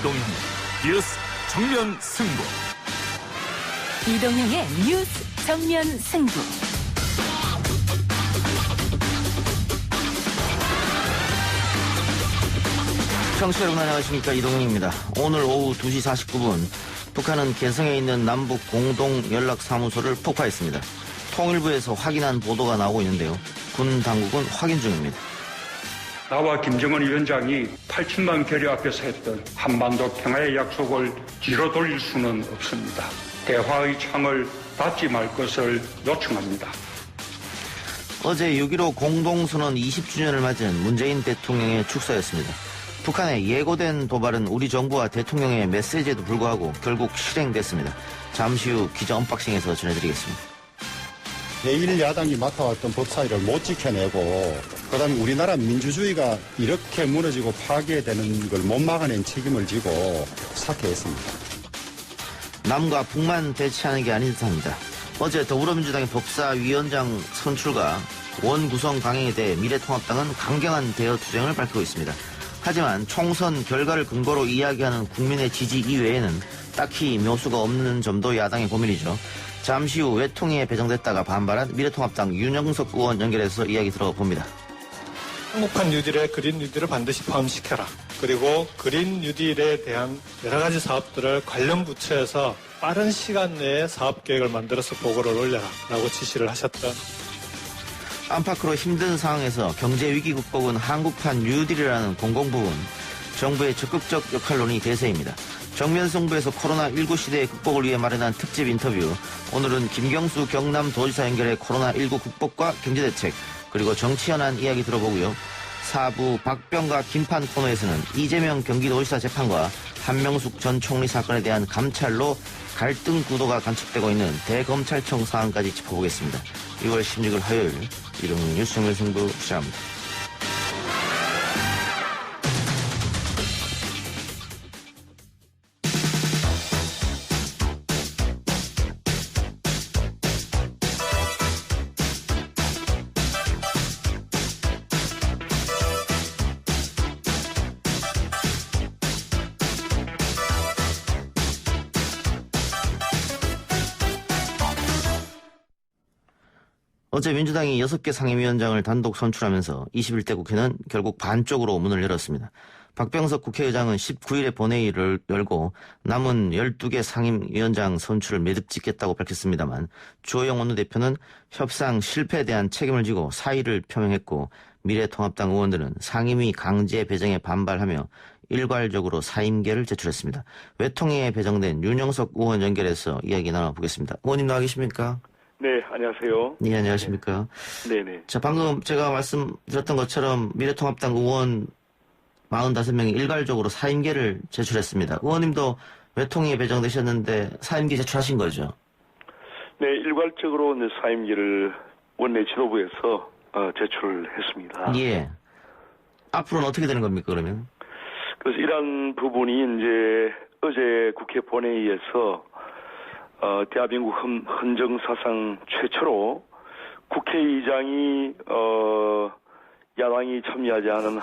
이동형 뉴스 정면 승부. 이동형의 뉴스 정면 승부. 청취자 여러분 안녕하십니까, 이동형입니다. 오늘 오후 2시 49분 북한은 개성에 있는 남북 공동연락사무소를 폭파했습니다. 통일부에서 확인한 보도가 나오고 있는데요. 군 당국은 확인 중입니다. 나와 김정은 위원장이 87만 결의 앞에서 했던 한반도 평화의 약속을 뒤로 돌릴 수는 없습니다. 대화의 창을 닫지 말 것을 요청합니다. 어제 6.15 공동선언 20주년을 맞은 문재인 대통령의 축사였습니다. 북한의 예고된 도발은 우리 정부와 대통령의 메시지에도 불구하고 결국 실행됐습니다. 잠시 후 기자 언박싱에서 전해드리겠습니다. 제1야당이 맡아왔던 법사위를 못 지켜내고 그다음에 우리나라 민주주의가 이렇게 무너지고 파괴되는 걸 못 막아낸 책임을 지고 사퇴했습니다. 남과 북만 대치하는 게 아닌 듯합니다. 어제 더불어민주당의 법사위원장 선출과 원구성 강행에 대해 미래통합당은 강경한 대여 투쟁을 밝히고 있습니다. 하지만 총선 결과를 근거로 이야기하는 국민의 지지 이외에는 딱히 묘수가 없는 점도 야당의 고민이죠. 잠시 후 외통위에 배정됐다가 반발한 미래통합당 윤영석 의원 연결해서 이야기 들어봅니다. 행복한 뉴딜에 그린 뉴딜을 반드시 포함시켜라. 그리고 그린 뉴딜에 대한 여러 가지 사업들을 관련 부처에서 빠른 시간 내에 사업 계획을 만들어서 보고를 올려라 라고 지시를 하셨던. 안팎으로 힘든 상황에서 경제 위기 극복은 한국판 뉴딜이라는 공공부문, 정부의 적극적 역할론이 대세입니다. 정면 승부에서 코로나19 시대의 극복을 위해 마련한 특집 인터뷰. 오늘은 김경수 경남도지사 연결해 코로나19 극복과 경제대책, 그리고 정치 현안 이야기 들어보고요. 4부 박병과 김판 코너에서는 이재명 경기도지사 재판과 한명숙 전 총리 사건에 대한 감찰로 갈등 구도가 관측되고 있는 대검찰청 상황까지 짚어보겠습니다. 6월 16일 화요일 이동형 뉴스 정면 승부 시작합니다. 어제 민주당이 6개 상임위원장을 단독 선출하면서 21대 국회는 결국 반쪽으로 문을 열었습니다. 박병석 국회의장은 19일에 본회의를 열고 남은 12개 상임위원장 선출을 매듭 짓겠다고 밝혔습니다만 주호영 원내대표는 협상 실패에 대한 책임을 지고 사의를 표명했고 미래통합당 의원들은 상임위 강제 배정에 반발하며 일괄적으로 사임계를 제출했습니다. 외통위에 배정된 윤영석 의원 연결해서 이야기 나눠보겠습니다. 의원님 나와 계십니까? 네, 안녕하세요. 네, 안녕하십니까. 네네. 자, 방금 제가 말씀드렸던 것처럼 미래통합당 의원 45명이 일괄적으로 사임계를 제출했습니다. 의원님도 외통위에 배정되셨는데 사임계 제출하신 거죠? 네, 일괄적으로 이제 사임계를 원내 지도부에서 제출을 했습니다. 예. 앞으로는 어떻게 되는 겁니까, 그러면? 그래서 이러한 부분이 이제 어제 국회 본회의에서 대한민국 헌정사상 최초로 국회의장이 야당이 참여하지 않은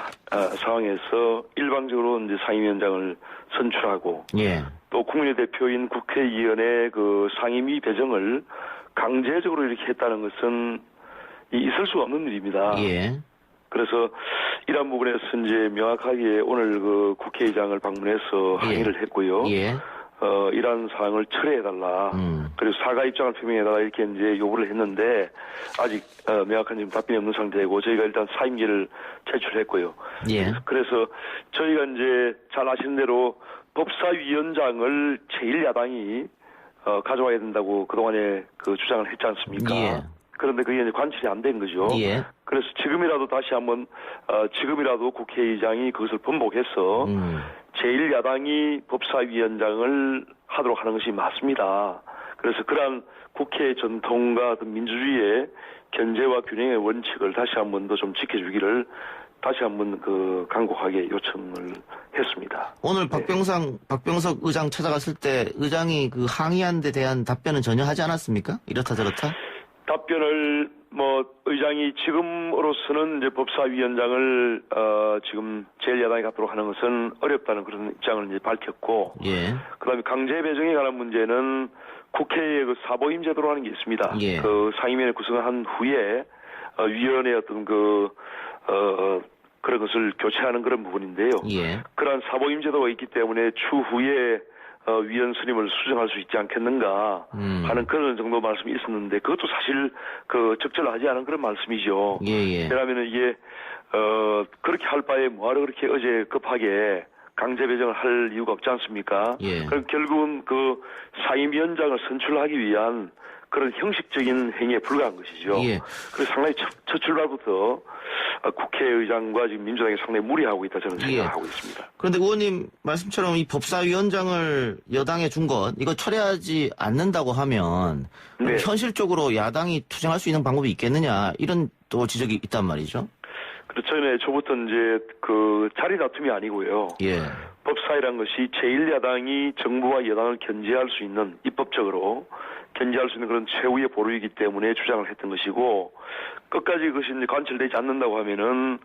상황에서 일방적으로 이제 상임위원장을 선출하고 예. 또 국민의 대표인 국회의원의 그 상임위 배정을 강제적으로 이렇게 했다는 것은 있을 수 없는 일입니다. 예. 그래서 이러한 부분에서 이제 명확하게 오늘 그 국회의장을 방문해서 항의를 했고요. 예. 이러한 사항을 철회해달라. 그리고 사과 입장을 표명해달라. 이렇게 이제 요구를 했는데, 아직, 명확한 지금 답변이 없는 상태이고, 저희가 일단 사임계를 제출했고요. 예. 그래서 저희가 이제 잘 아시는 대로 법사위원장을 제1야당이, 가져와야 된다고 그동안에 그 주장을 했지 않습니까? 예. 그런데 그게 이제 관철이 안 된 거죠. 예. 그래서 지금이라도 다시 한번, 지금이라도 국회의장이 그것을 번복해서, 제1야당이 법사위원장을 하도록 하는 것이 맞습니다. 그래서 그러한 국회 전통과 민주주의의 견제와 균형의 원칙을 다시 한 번 더 좀 지켜주기를 다시 한번 그 간곡하게 요청을 했습니다. 오늘 박병석 의장 찾아갔을 때 의장이 그 항의한 데 대한 답변은 전혀 하지 않았습니까? 이렇다 저렇다? 답변을 의장이 지금으로서는 이제 법사위원장을 지금 제1야당이 갖도록 하는 것은 어렵다는 그런 입장을 이제 밝혔고, 예. 그다음에 강제 배정에 관한 문제는 국회의 그 사보임 제도로 하는 게 있습니다. 예. 그 상임위원회 구성을 한 후에 위원회 어떤 그런 것을 교체하는 그런 부분인데요. 예. 그러한 사보임 제도가 있기 때문에 추후에 위원 선임을 수정할 수 있지 않겠는가 하는 그런 정도 말씀이 있었는데, 그것도 사실 적절하지 않은 그런 말씀이죠. 예. 왜냐하면 이게 그렇게 할 바에 뭐하러 그렇게 어제 급하게 강제 배정을 할 이유가 없지 않습니까? 예. 그럼 결국은 그 상임위원장을 선출하기 위한 그런 형식적인 행위에 불과한 것이죠. 예. 그래서 상당히 첫 출발부터 국회의장과 지금 민주당이 상당히 무리하고 있다 저는 생각하고 있습니다. 그런데 의원님 말씀처럼 이 법사위원장을 여당에 준 것, 이거 철회하지 않는다고 하면 네. 현실적으로 야당이 투쟁할 수 있는 방법이 있겠느냐, 이런 또 지적이 있단 말이죠. 그렇죠. 네, 저부터 이제 그 자리 다툼이 아니고요. 예. 법사위란 것이 제1야당이 정부와 여당을 견제할 수 있는, 입법적으로 견제할 수 있는 그런 최후의 보루이기 때문에 주장을 했던 것이고, 끝까지 그것이 이제 관철되지 않는다고 하면은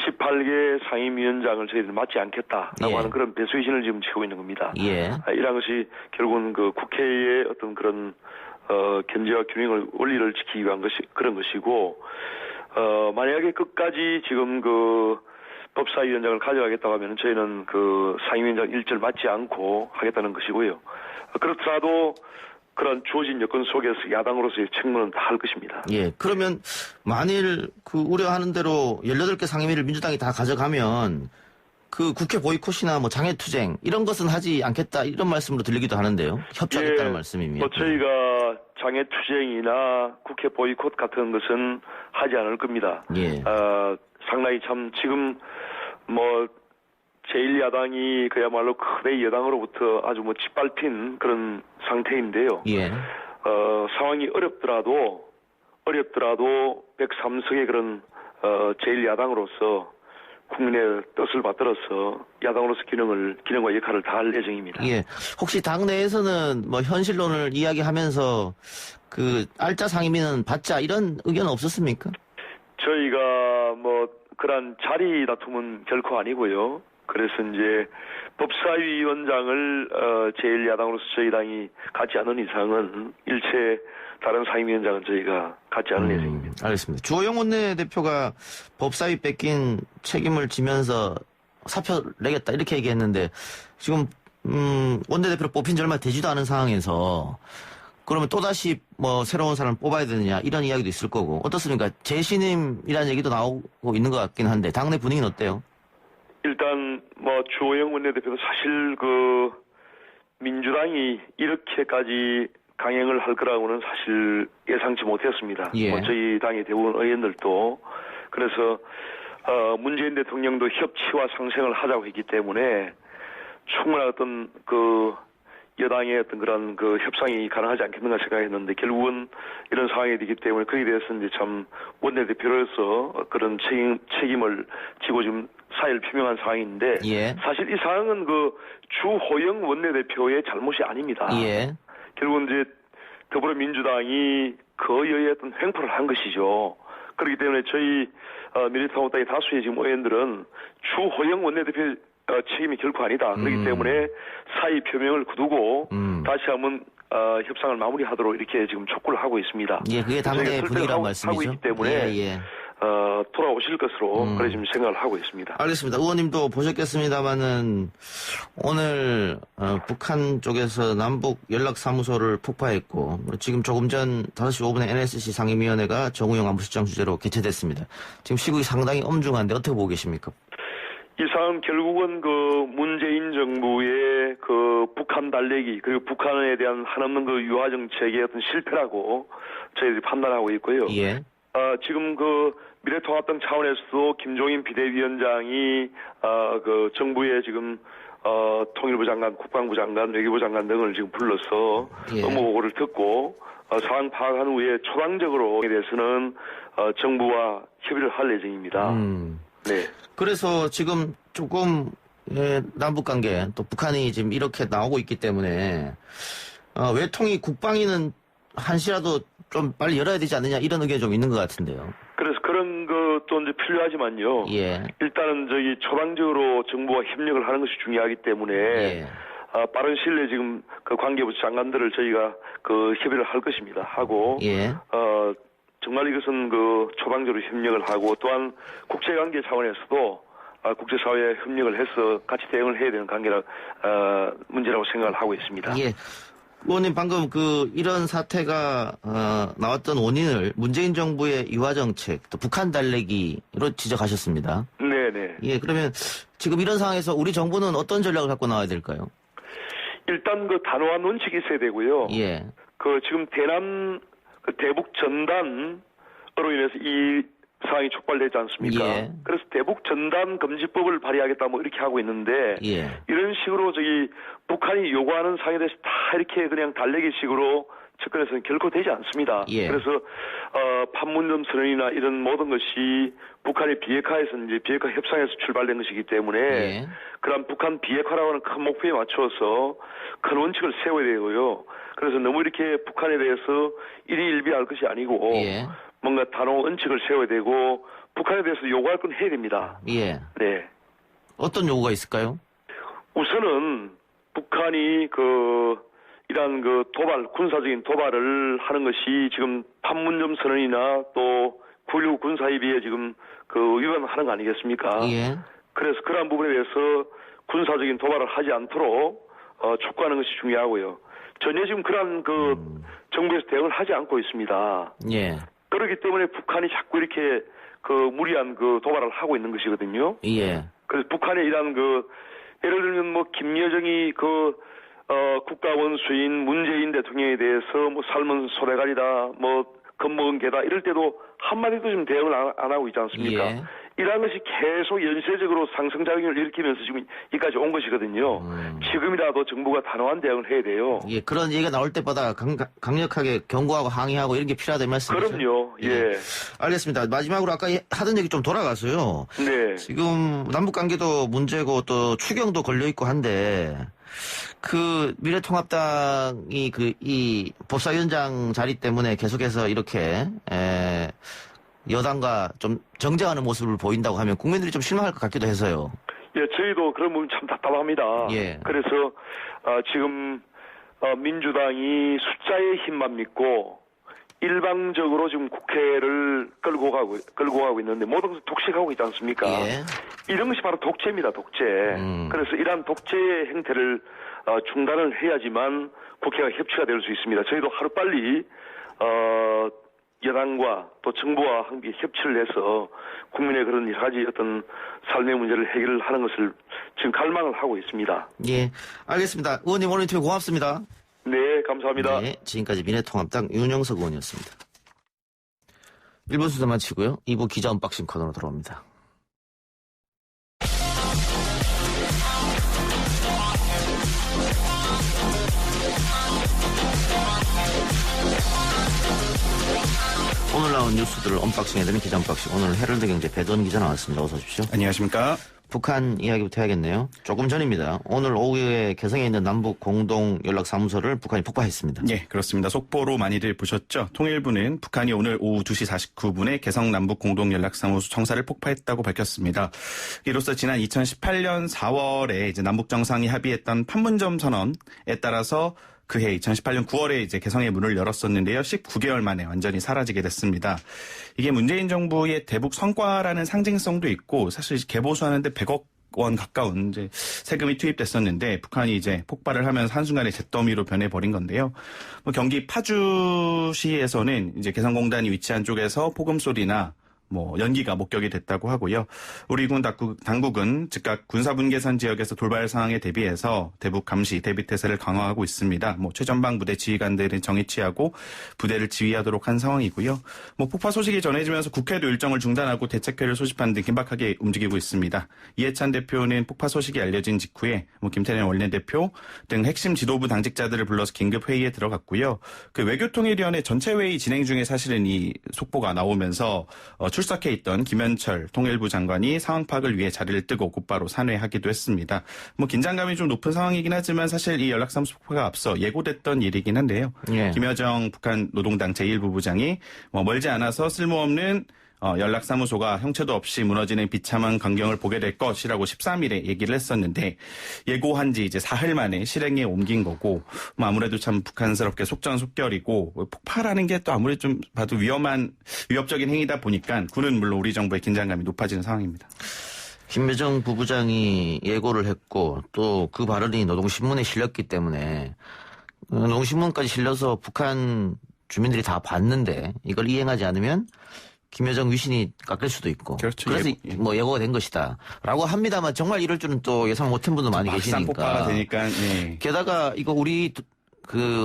18개 상임위원장을 저희들은 맡지 않겠다라고 예. 하는 그런 배수의신을 지금 채우고 있는 겁니다. 예. 이런 것이 결국은 그 국회의 어떤 그런 견제와 균형을 원리를 지키기 위한 그런 것이고, 만약에 끝까지 지금 그 법사위원장을 가져가겠다고 하면 저희는 그 상임위원장 일절 맡지 않고 하겠다는 것이고요. 그렇더라도 그런 주어진 여건 속에서 야당으로서의 책무는 다 할 것입니다. 예. 그러면 만일 그 우려하는 대로 18개 상임위를 민주당이 다 가져가면 그 국회 보이콧이나 뭐 장애투쟁 이런 것은 하지 않겠다, 이런 말씀으로 들리기도 하는데요. 협조하겠다는 말씀이면. 저희가 장애투쟁이나 국회 보이콧 같은 것은 하지 않을 겁니다. 예. 상당히 참 지금 제1야당이 그야말로 크대 여당으로부터 아주 짓밟힌 그런 상태인데요. 예. 상황이 어렵더라도 103석의 그런 제1야당으로서 국민의 뜻을 받들어서 야당으로서 기능과 역할을 다할 예정입니다. 예. 혹시 당내에서는 뭐 현실론을 이야기하면서 그 알짜 상임위는 받자, 이런 의견은 없었습니까? 저희가 그런 자리 다툼은 결코 아니고요. 그래서 이제 법사위원장을 제1야당으로서 저희 당이 갖지 않은 이상은 일체 다른 상임위원장은 저희가 갖지 않을 예정입니다. 알겠습니다. 주호영 원내대표가 법사위 뺏긴 책임을 지면서 사표를 내겠다, 이렇게 얘기했는데, 지금 원내대표로 뽑힌 지 얼마 되지도 않은 상황에서 그러면 또다시 새로운 사람을 뽑아야 되느냐, 이런 이야기도 있을 거고, 어떻습니까? 재신임이라는 얘기도 나오고 있는 것 같긴 한데 당내 분위기는 어때요? 일단 주호영 원내대표도 사실 그 민주당이 이렇게까지 강행을 할 거라고는 사실 예상치 못했습니다. 예. 저희 당의 대부분 의원들도. 그래서 문재인 대통령도 협치와 상생을 하자고 했기 때문에 충분한 어떤 그 여당의 어떤 그런 그 협상이 가능하지 않겠는가 생각했는데, 결국은 이런 상황이 되기 때문에 거기에 대해서 이제 참 원내대표로서 그런 책임을 지고 지금 사의를 표명한 상황인데, 예. 사실 이 상황은 그 주호영 원내대표의 잘못이 아닙니다. 예. 결국은 이제 더불어민주당이 그 여의 어떤 횡포를 한 것이죠. 그렇기 때문에 저희 미래통합당의 다수의 지금 의원들은 주호영 원내대표 책임이 결코 아니다. 그렇기 때문에 사의 표명을 거두고 다시 한번 협상을 마무리하도록 이렇게 지금 촉구를 하고 있습니다. 예, 그게 당내 분위기란 말씀이죠. 하고 있기 때문에 예. 돌아오실 것으로 그래 지금 생각을 하고 있습니다. 알겠습니다. 의원님도 보셨겠습니다만은 오늘 북한 쪽에서 남북 연락사무소를 폭파했고, 지금 조금 전 5시 5분에 NSC 상임위원회가 정우영 안보실장 주재로 개최됐습니다. 지금 시국이 상당히 엄중한데 어떻게 보고 계십니까? 이 상황은 결국은 그 문재인 정부의 그 북한 달래기, 그리고 북한에 대한 한없는 그 유화 정책의 어떤 실패라고 저희들이 판단하고 있고요. 예. 지금 그 미래통합당 차원에서도 김종인 비대위원장이 그 정부의 지금 통일부 장관, 국방부 장관, 외교부 장관 등을 지금 불러서 예. 업무 보고를 듣고 상황 파악한 후에 초당적으로에 대해서는 정부와 협의를 할 예정입니다. 네. 그래서 지금 조금 남북관계, 또 북한이 지금 이렇게 나오고 있기 때문에 외통위 국방위는 한시라도 좀 빨리 열어야 되지 않느냐 이런 의견이 좀 있는 것 같은데요. 그래서 그런 것도 이제 필요하지만요. 예. 일단은 저기 처방적으로 정부와 협력을 하는 것이 중요하기 때문에 예. 빠른 시일 내에 지금 그 관계부 장관들을 저희가 그 협의를 할 것입니다. 하고 예. 정말 이것은 그 처방적으로 협력을 하고 또한 국제관계 차원에서도 국제사회에 협력을 해서 같이 대응을 해야 되는 관계라 문제라고 생각을 하고 있습니다. 예. 의원님 방금 이런 사태가 나왔던 원인을 문재인 정부의 유화 정책, 또 북한 달래기로 지적하셨습니다. 네네. 예, 그러면 지금 이런 상황에서 우리 정부는 어떤 전략을 갖고 나와야 될까요? 일단 그 단호한 원칙이 있어야 되고요. 예. 지금 대북 전단으로 인해서 이 상황이 촉발되지 않습니까? 예. 그래서 대북 전단 금지법을 발의하겠다 뭐 이렇게 하고 있는데 예. 이런 식으로 북한이 요구하는 사항에 대해서 다 이렇게 그냥 달래기식으로 접근해서는 결코 되지 않습니다. 예. 그래서 판문점 선언이나 이런 모든 것이 북한의 비핵화에서 이제 비핵화 협상에서 출발된 것이기 때문에 예. 그런 북한 비핵화라고 하는 큰 목표에 맞춰서 큰 원칙을 세워야 되고요. 그래서 너무 이렇게 북한에 대해서 일희일비할 것이 아니고 예. 뭔가 단호 원칙을 세워야 되고 북한에 대해서 요구할 건 해야 됩니다. 예. 네. 어떤 요구가 있을까요? 우선은 북한이 이러한 군사적인 도발을 하는 것이 지금 판문점 선언이나 또 9.19 군사합의에 지금 위반하는 거 아니겠습니까? 예. 그래서 그러한 부분에 대해서 군사적인 도발을 하지 않도록 촉구하는 것이 중요하고요. 전혀 지금 그러한 정부에서 대응을 하지 않고 있습니다. 예. 그렇기 때문에 북한이 자꾸 이렇게 무리한 도발을 하고 있는 것이거든요. 예. 그래서 북한의 이러한 예를 들면 김여정이 국가 원수인 문재인 대통령에 대해서 삶은 소래가리다, 겁먹은 개다 이럴 때도 한마디도 지금 대응을 안 하고 있지 않습니까? 예. 이러한 것이 계속 연쇄적으로 상승작용을 일으키면서 지금 여기까지 온 것이거든요. 지금이라도 정부가 단호한 대응을 해야 돼요. 예, 그런 얘기가 나올 때마다 강력하게 경고하고 항의하고 이런 게 필요하다는 말씀이죠? 그럼요. 예. 알겠습니다. 마지막으로 아까 하던 얘기 좀 돌아가서요. 네. 지금 남북관계도 문제고 또 추경도 걸려있고 한데 미래통합당이 이 법사위원장 자리 때문에 계속해서 이렇게 여당과 좀 정쟁하는 모습을 보인다고 하면 국민들이 좀 실망할 것 같기도 해서요. 예, 저희도 그런 부분 참 답답합니다. 예. 그래서 지금 민주당이 숫자의 힘만 믿고 일방적으로 지금 국회를 끌고 가고 있는데 모든 것을 독식하고 있지 않습니까? 예. 이런 것이 바로 독재입니다, 독재. 그래서 이러한 독재의 행태를 중단을 해야지만 국회가 협치가 될 수 있습니다. 저희도 하루빨리 여당과 또 정부와 함께 협치를 해서 국민의 그런 여러 가지 어떤 삶의 문제를 해결을 하는 것을 지금 갈망을 하고 있습니다. 예, 알겠습니다. 의원님 오늘 인터뷰 고맙습니다. 네, 감사합니다. 네, 지금까지 미래통합당 윤영석 의원이었습니다. 1부 순서 마치고요. 2부 기자 언박싱 코너로 돌아옵니다. 오늘 나온 뉴스들을 언박싱해드리는 기자 언박싱. 오늘 헤럴드 경제 배돈 기자 나왔습니다. 어서 오십시오. 안녕하십니까. 북한 이야기부터 해야겠네요. 조금 전입니다. 오늘 오후에 개성에 있는 남북 공동 연락사무소를 북한이 폭파했습니다. 예, 그렇습니다. 속보로 많이들 보셨죠. 통일부는 북한이 오늘 오후 2시 49분에 개성 남북 공동 연락사무소 청사를 폭파했다고 밝혔습니다. 이로써 지난 2018년 4월에 이제 남북 정상이 합의했던 판문점 선언에 따라서 그해 2018년 9월에 이제 개성의 문을 열었었는데요. 19개월 만에 완전히 사라지게 됐습니다. 이게 문재인 정부의 대북 성과라는 상징성도 있고 사실 개보수하는데 100억 원 가까운 이제 세금이 투입됐었는데 북한이 이제 폭발을 하면서 한순간에 잿더미로 변해버린 건데요. 경기 파주시에서는 이제 개성공단이 위치한 쪽에서 폭음 소리나 연기가 목격이 됐다고 하고요. 우리 군 당국은 즉각 군사분계선 지역에서 돌발 상황에 대비해서 대북 감시, 대비태세를 강화하고 있습니다. 최전방 부대 지휘관들은 정해치하고 부대를 지휘하도록 한 상황이고요. 폭파 소식이 전해지면서 국회도 일정을 중단하고 대책회를 소집하는 등 긴박하게 움직이고 있습니다. 이해찬 대표는 폭파 소식이 알려진 직후에 김태년 원내대표 등 핵심 지도부 당직자들을 불러서 긴급 회의에 들어갔고요. 외교통일위원회 전체 회의 진행 중에 사실은 이 속보가 나오면서 출석해 있던 김현철 통일부 장관이 상황 파악을 위해 자리를 뜨고 곧바로 산회하기도 했습니다. 뭐 긴장감이 좀 높은 상황이긴 하지만 사실 이 연락사무소 폭파가 앞서 예고됐던 일이긴 한데요. 예. 김여정 북한 노동당 제1부부장이 멀지 않아서 쓸모없는 연락사무소가 형체도 없이 무너지는 비참한 광경을 보게 될 것이라고 13일에 얘기를 했었는데 예고한 지 이제 사흘 만에 실행에 옮긴 거고 뭐 아무래도 참 북한스럽게 속전속결이고 폭파라는 게 또 아무리 좀 봐도 위협적인 행위다 보니까 군은 물론 우리 정부의 긴장감이 높아지는 상황입니다. 김여정 부부장이 예고를 했고 또 그 발언이 노동신문에 실렸기 때문에 노동신문까지 실려서 북한 주민들이 다 봤는데 이걸 이행하지 않으면 김여정 위신이 깎일 수도 있고. 그렇죠. 그래서 예고가 된 것이다. 라고 합니다만 정말 이럴 줄은 또 예상 못한 분도 많이 계시니까. 폭파가 되니까. 네. 게다가 이거 우리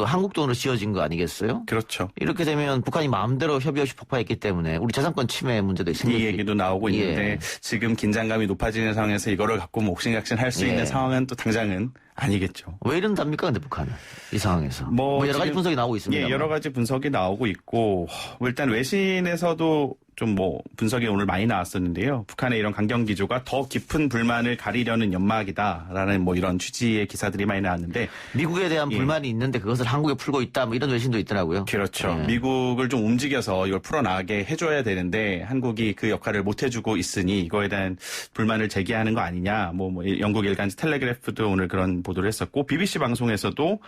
한국 돈으로 지어진 거 아니겠어요? 그렇죠. 이렇게 되면 북한이 마음대로 협의 없이 폭파했기 때문에 우리 재산권 침해 문제도 생길 이 얘기도 나오고 있는데 지금 긴장감이 높아지는 상황에서 이거를 갖고 옥신각신 수 있는 상황은 또 당장은 아니겠죠. 왜 이런답니까? 근데 북한은 이 상황에서 뭐 여러 가지 분석이 나오고 있습니다. 예, 여러 가지 분석이 나오고 있고 일단 외신에서도 좀 분석이 오늘 많이 나왔었는데요. 북한의 이런 강경 기조가 더 깊은 불만을 가리려는 연막이다라는 이런 취지의 기사들이 많이 나왔는데 미국에 대한 불만이 있는데 그것을 한국에 풀고 있다 이런 외신도 있더라고요. 그렇죠. 미국을 좀 움직여서 이걸 풀어나가게 해줘야 되는데 한국이 그 역할을 못 해주고 있으니 이거에 대한 불만을 제기하는 거 아니냐. 영국 일간지 텔레그래프도 오늘 그런 보도를 했었고 BBC 방송에서도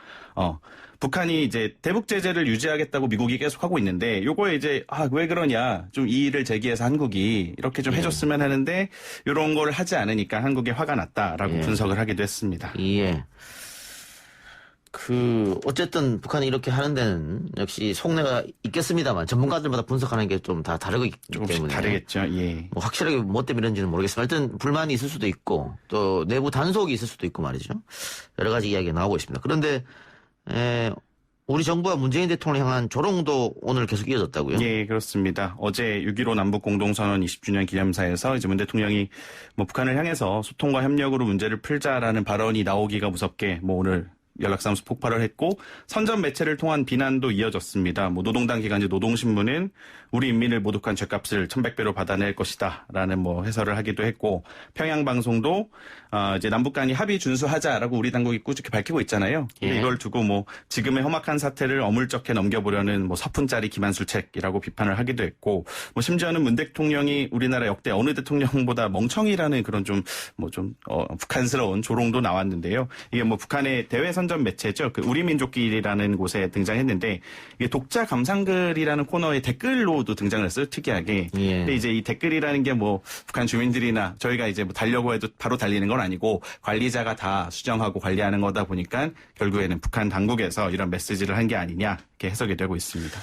북한이 이제 대북 제재를 유지하겠다고 미국이 계속 하고 있는데 요거에 이제 왜 그러냐 좀 이의를 제기해서 한국이 이렇게 좀 해줬으면 하는데 이런 걸 하지 않으니까 한국에 화가 났다라고 분석을 하기도 했습니다. 예. 어쨌든 북한이 이렇게 하는 데는 역시 속내가 있겠습니다만 전문가들마다 분석하는 게 좀 다 다르기 때문에. 다르겠죠. 예. 확실하게 뭐 때문에 이런지는 모르겠지만 일단 불만이 있을 수도 있고 또 내부 단속이 있을 수도 있고 말이죠. 여러 가지 이야기가 나오고 있습니다. 그런데 우리 정부와 문재인 대통령을 향한 조롱도 오늘 계속 이어졌다고요? 예, 그렇습니다. 어제 6.15 남북 공동선언 20주년 기념사에서 이제 문 대통령이 북한을 향해서 소통과 협력으로 문제를 풀자라는 발언이 나오기가 무섭게 오늘 연락사무소 폭발을 했고 선전 매체를 통한 비난도 이어졌습니다. 노동당 기관지 노동신문은 우리 인민을 모독한 죄값을 1100배로 받아낼 것이다 라는 해설을 하기도 했고 평양방송도 이제 남북 간이 합의 준수하자라고 우리 당국이 꾸준히 밝히고 있잖아요. 근데 이걸 두고 지금의 험악한 사태를 어물쩍게 넘겨보려는 서푼짜리 기만술책이라고 비판을 하기도 했고 심지어는 문 대통령이 우리나라 역대 어느 대통령보다 멍청이라는 그런 북한스러운 조롱도 나왔는데요. 이게 북한의 대외 선전 매체죠. 우리민족길이라는 곳에 등장했는데 이게 독자 감상글이라는 코너의 댓글로도 등장을 했어요. 특이하게. 근데 이제 이 댓글이라는 게 북한 주민들이나 저희가 이제 달려고 해도 바로 달리는 건 아니고 관리자가 다 수정하고 관리하는 거다 보니까 결국에는 북한 당국에서 이런 메시지를 한 게 아니냐 이렇게 해석이 되고 있습니다.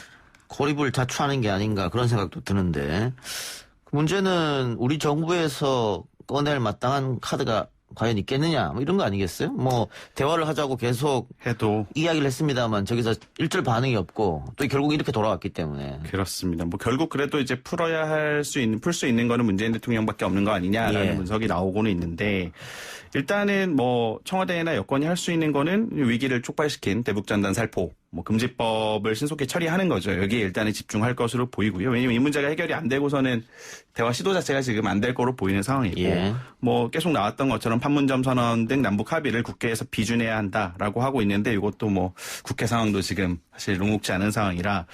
고립을 자초하는 게 아닌가 그런 생각도 드는데 문제는 우리 정부에서 꺼낼 마땅한 카드가 과연 있겠느냐 이런 거 아니겠어요? 대화를 하자고 계속 해도 이야기를 했습니다만 저기서 일절 반응이 없고 또 결국 이렇게 돌아왔기 때문에 그렇습니다. 결국 그래도 이제 풀 수 있는 거는 문재인 대통령밖에 없는 거 아니냐라는 분석이 나오고는 있는데 일단은 청와대나 여권이 할 수 있는 거는 위기를 촉발시킨 대북전단 살포 금지법을 신속히 처리하는 거죠. 여기에 일단은 집중할 것으로 보이고요. 왜냐하면 이 문제가 해결이 안 되고서는 대화 시도 자체가 지금 안 될 거로 보이는 상황이고 계속 나왔던 것처럼 판문점 선언 등 남북 합의를 국회에서 비준해야 한다라고 하고 있는데 이것도 국회 상황도 지금 사실 녹록지 않은 상황이라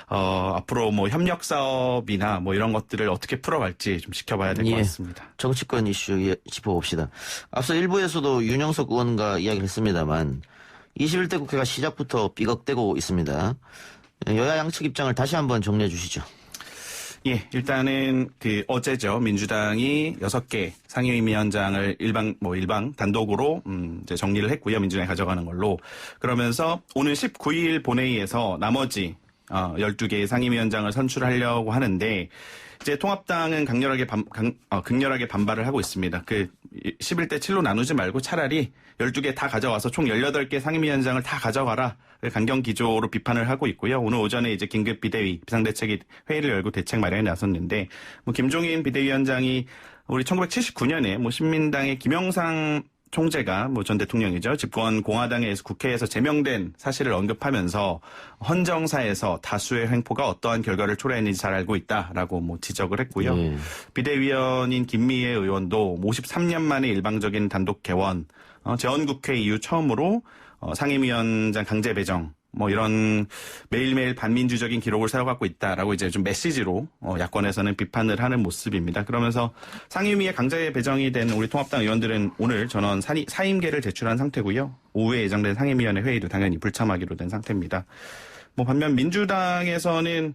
앞으로 협력 사업이나 이런 것들을 어떻게 풀어갈지 좀 지켜봐야 될 것 같습니다. 정치권 이슈 짚어봅시다. 앞서 일부에서도 윤영석 의원과 이야기를 했습니다만 21대 국회가 시작부터 삐걱대고 있습니다. 여야 양측 입장을 다시 한번 정리해 주시죠. 예, 일단은 어제죠. 민주당이 6개 상임위원장을 일방 단독으로 이제 정리를 했고요. 민주당이 가져가는 걸로. 그러면서 오늘 19일 본회의에서 나머지 12개의 상임위원장을 선출하려고 하는데 이제 통합당은 극렬하게 반발을 하고 있습니다. 11대 7로 나누지 말고 차라리 12개 다 가져와서 총 18개 상임위원장을 다 가져가라. 강경 기조로 비판을 하고 있고요. 오늘 오전에 이제 긴급 비대위 비상대책위 회의를 열고 대책 마련에 나섰는데 김종인 비대위원장이 우리 1979년에 신민당의 김영삼 총재가 뭐 전 대통령이죠. 집권 공화당에 의해서 국회에서 제명된 사실을 언급하면서 헌정사에서 다수의 횡포가 어떠한 결과를 초래했는지 잘 알고 있다라고 뭐 지적을 했고요. 비대위원인 김미애 의원도 53년 만에 일방적인 단독 개원, 재헌국회 이후 처음으로 상임위원장 강제 배정, 뭐 이런 매일매일 반민주적인 기록을 세워갖고 있다라고 이제 좀 메시지로 야권에서는 비판을 하는 모습입니다. 그러면서 상임위에 강제 배정이 된 우리 통합당 의원들은 오늘 전원 사임계를 제출한 상태고요. 오후에 예정된 상임위원회 회의도 당연히 불참하기로 된 상태입니다. 뭐 반면 민주당에서는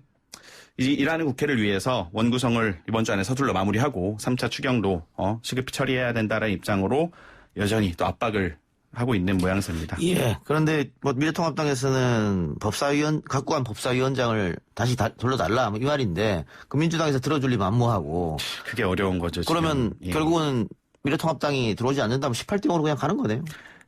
일하는 국회를 위해서 원구성을 이번 주 안에 서둘러 마무리하고 3차 추경도 시급히 처리해야 된다는 입장으로 여전히 또 압박을 하고 있는 모양새입니다. 예. 그런데 뭐 미래통합당에서는 갖고 간 법사위원장을 다시 돌려달라 뭐 이 말인데 그 민주당에서 들어줄 리 만무하고. 그게 어려운 거죠. 그러면 지금. 결국은 미래통합당이 들어오지 않는다면 18등으로 그냥 가는 거네요.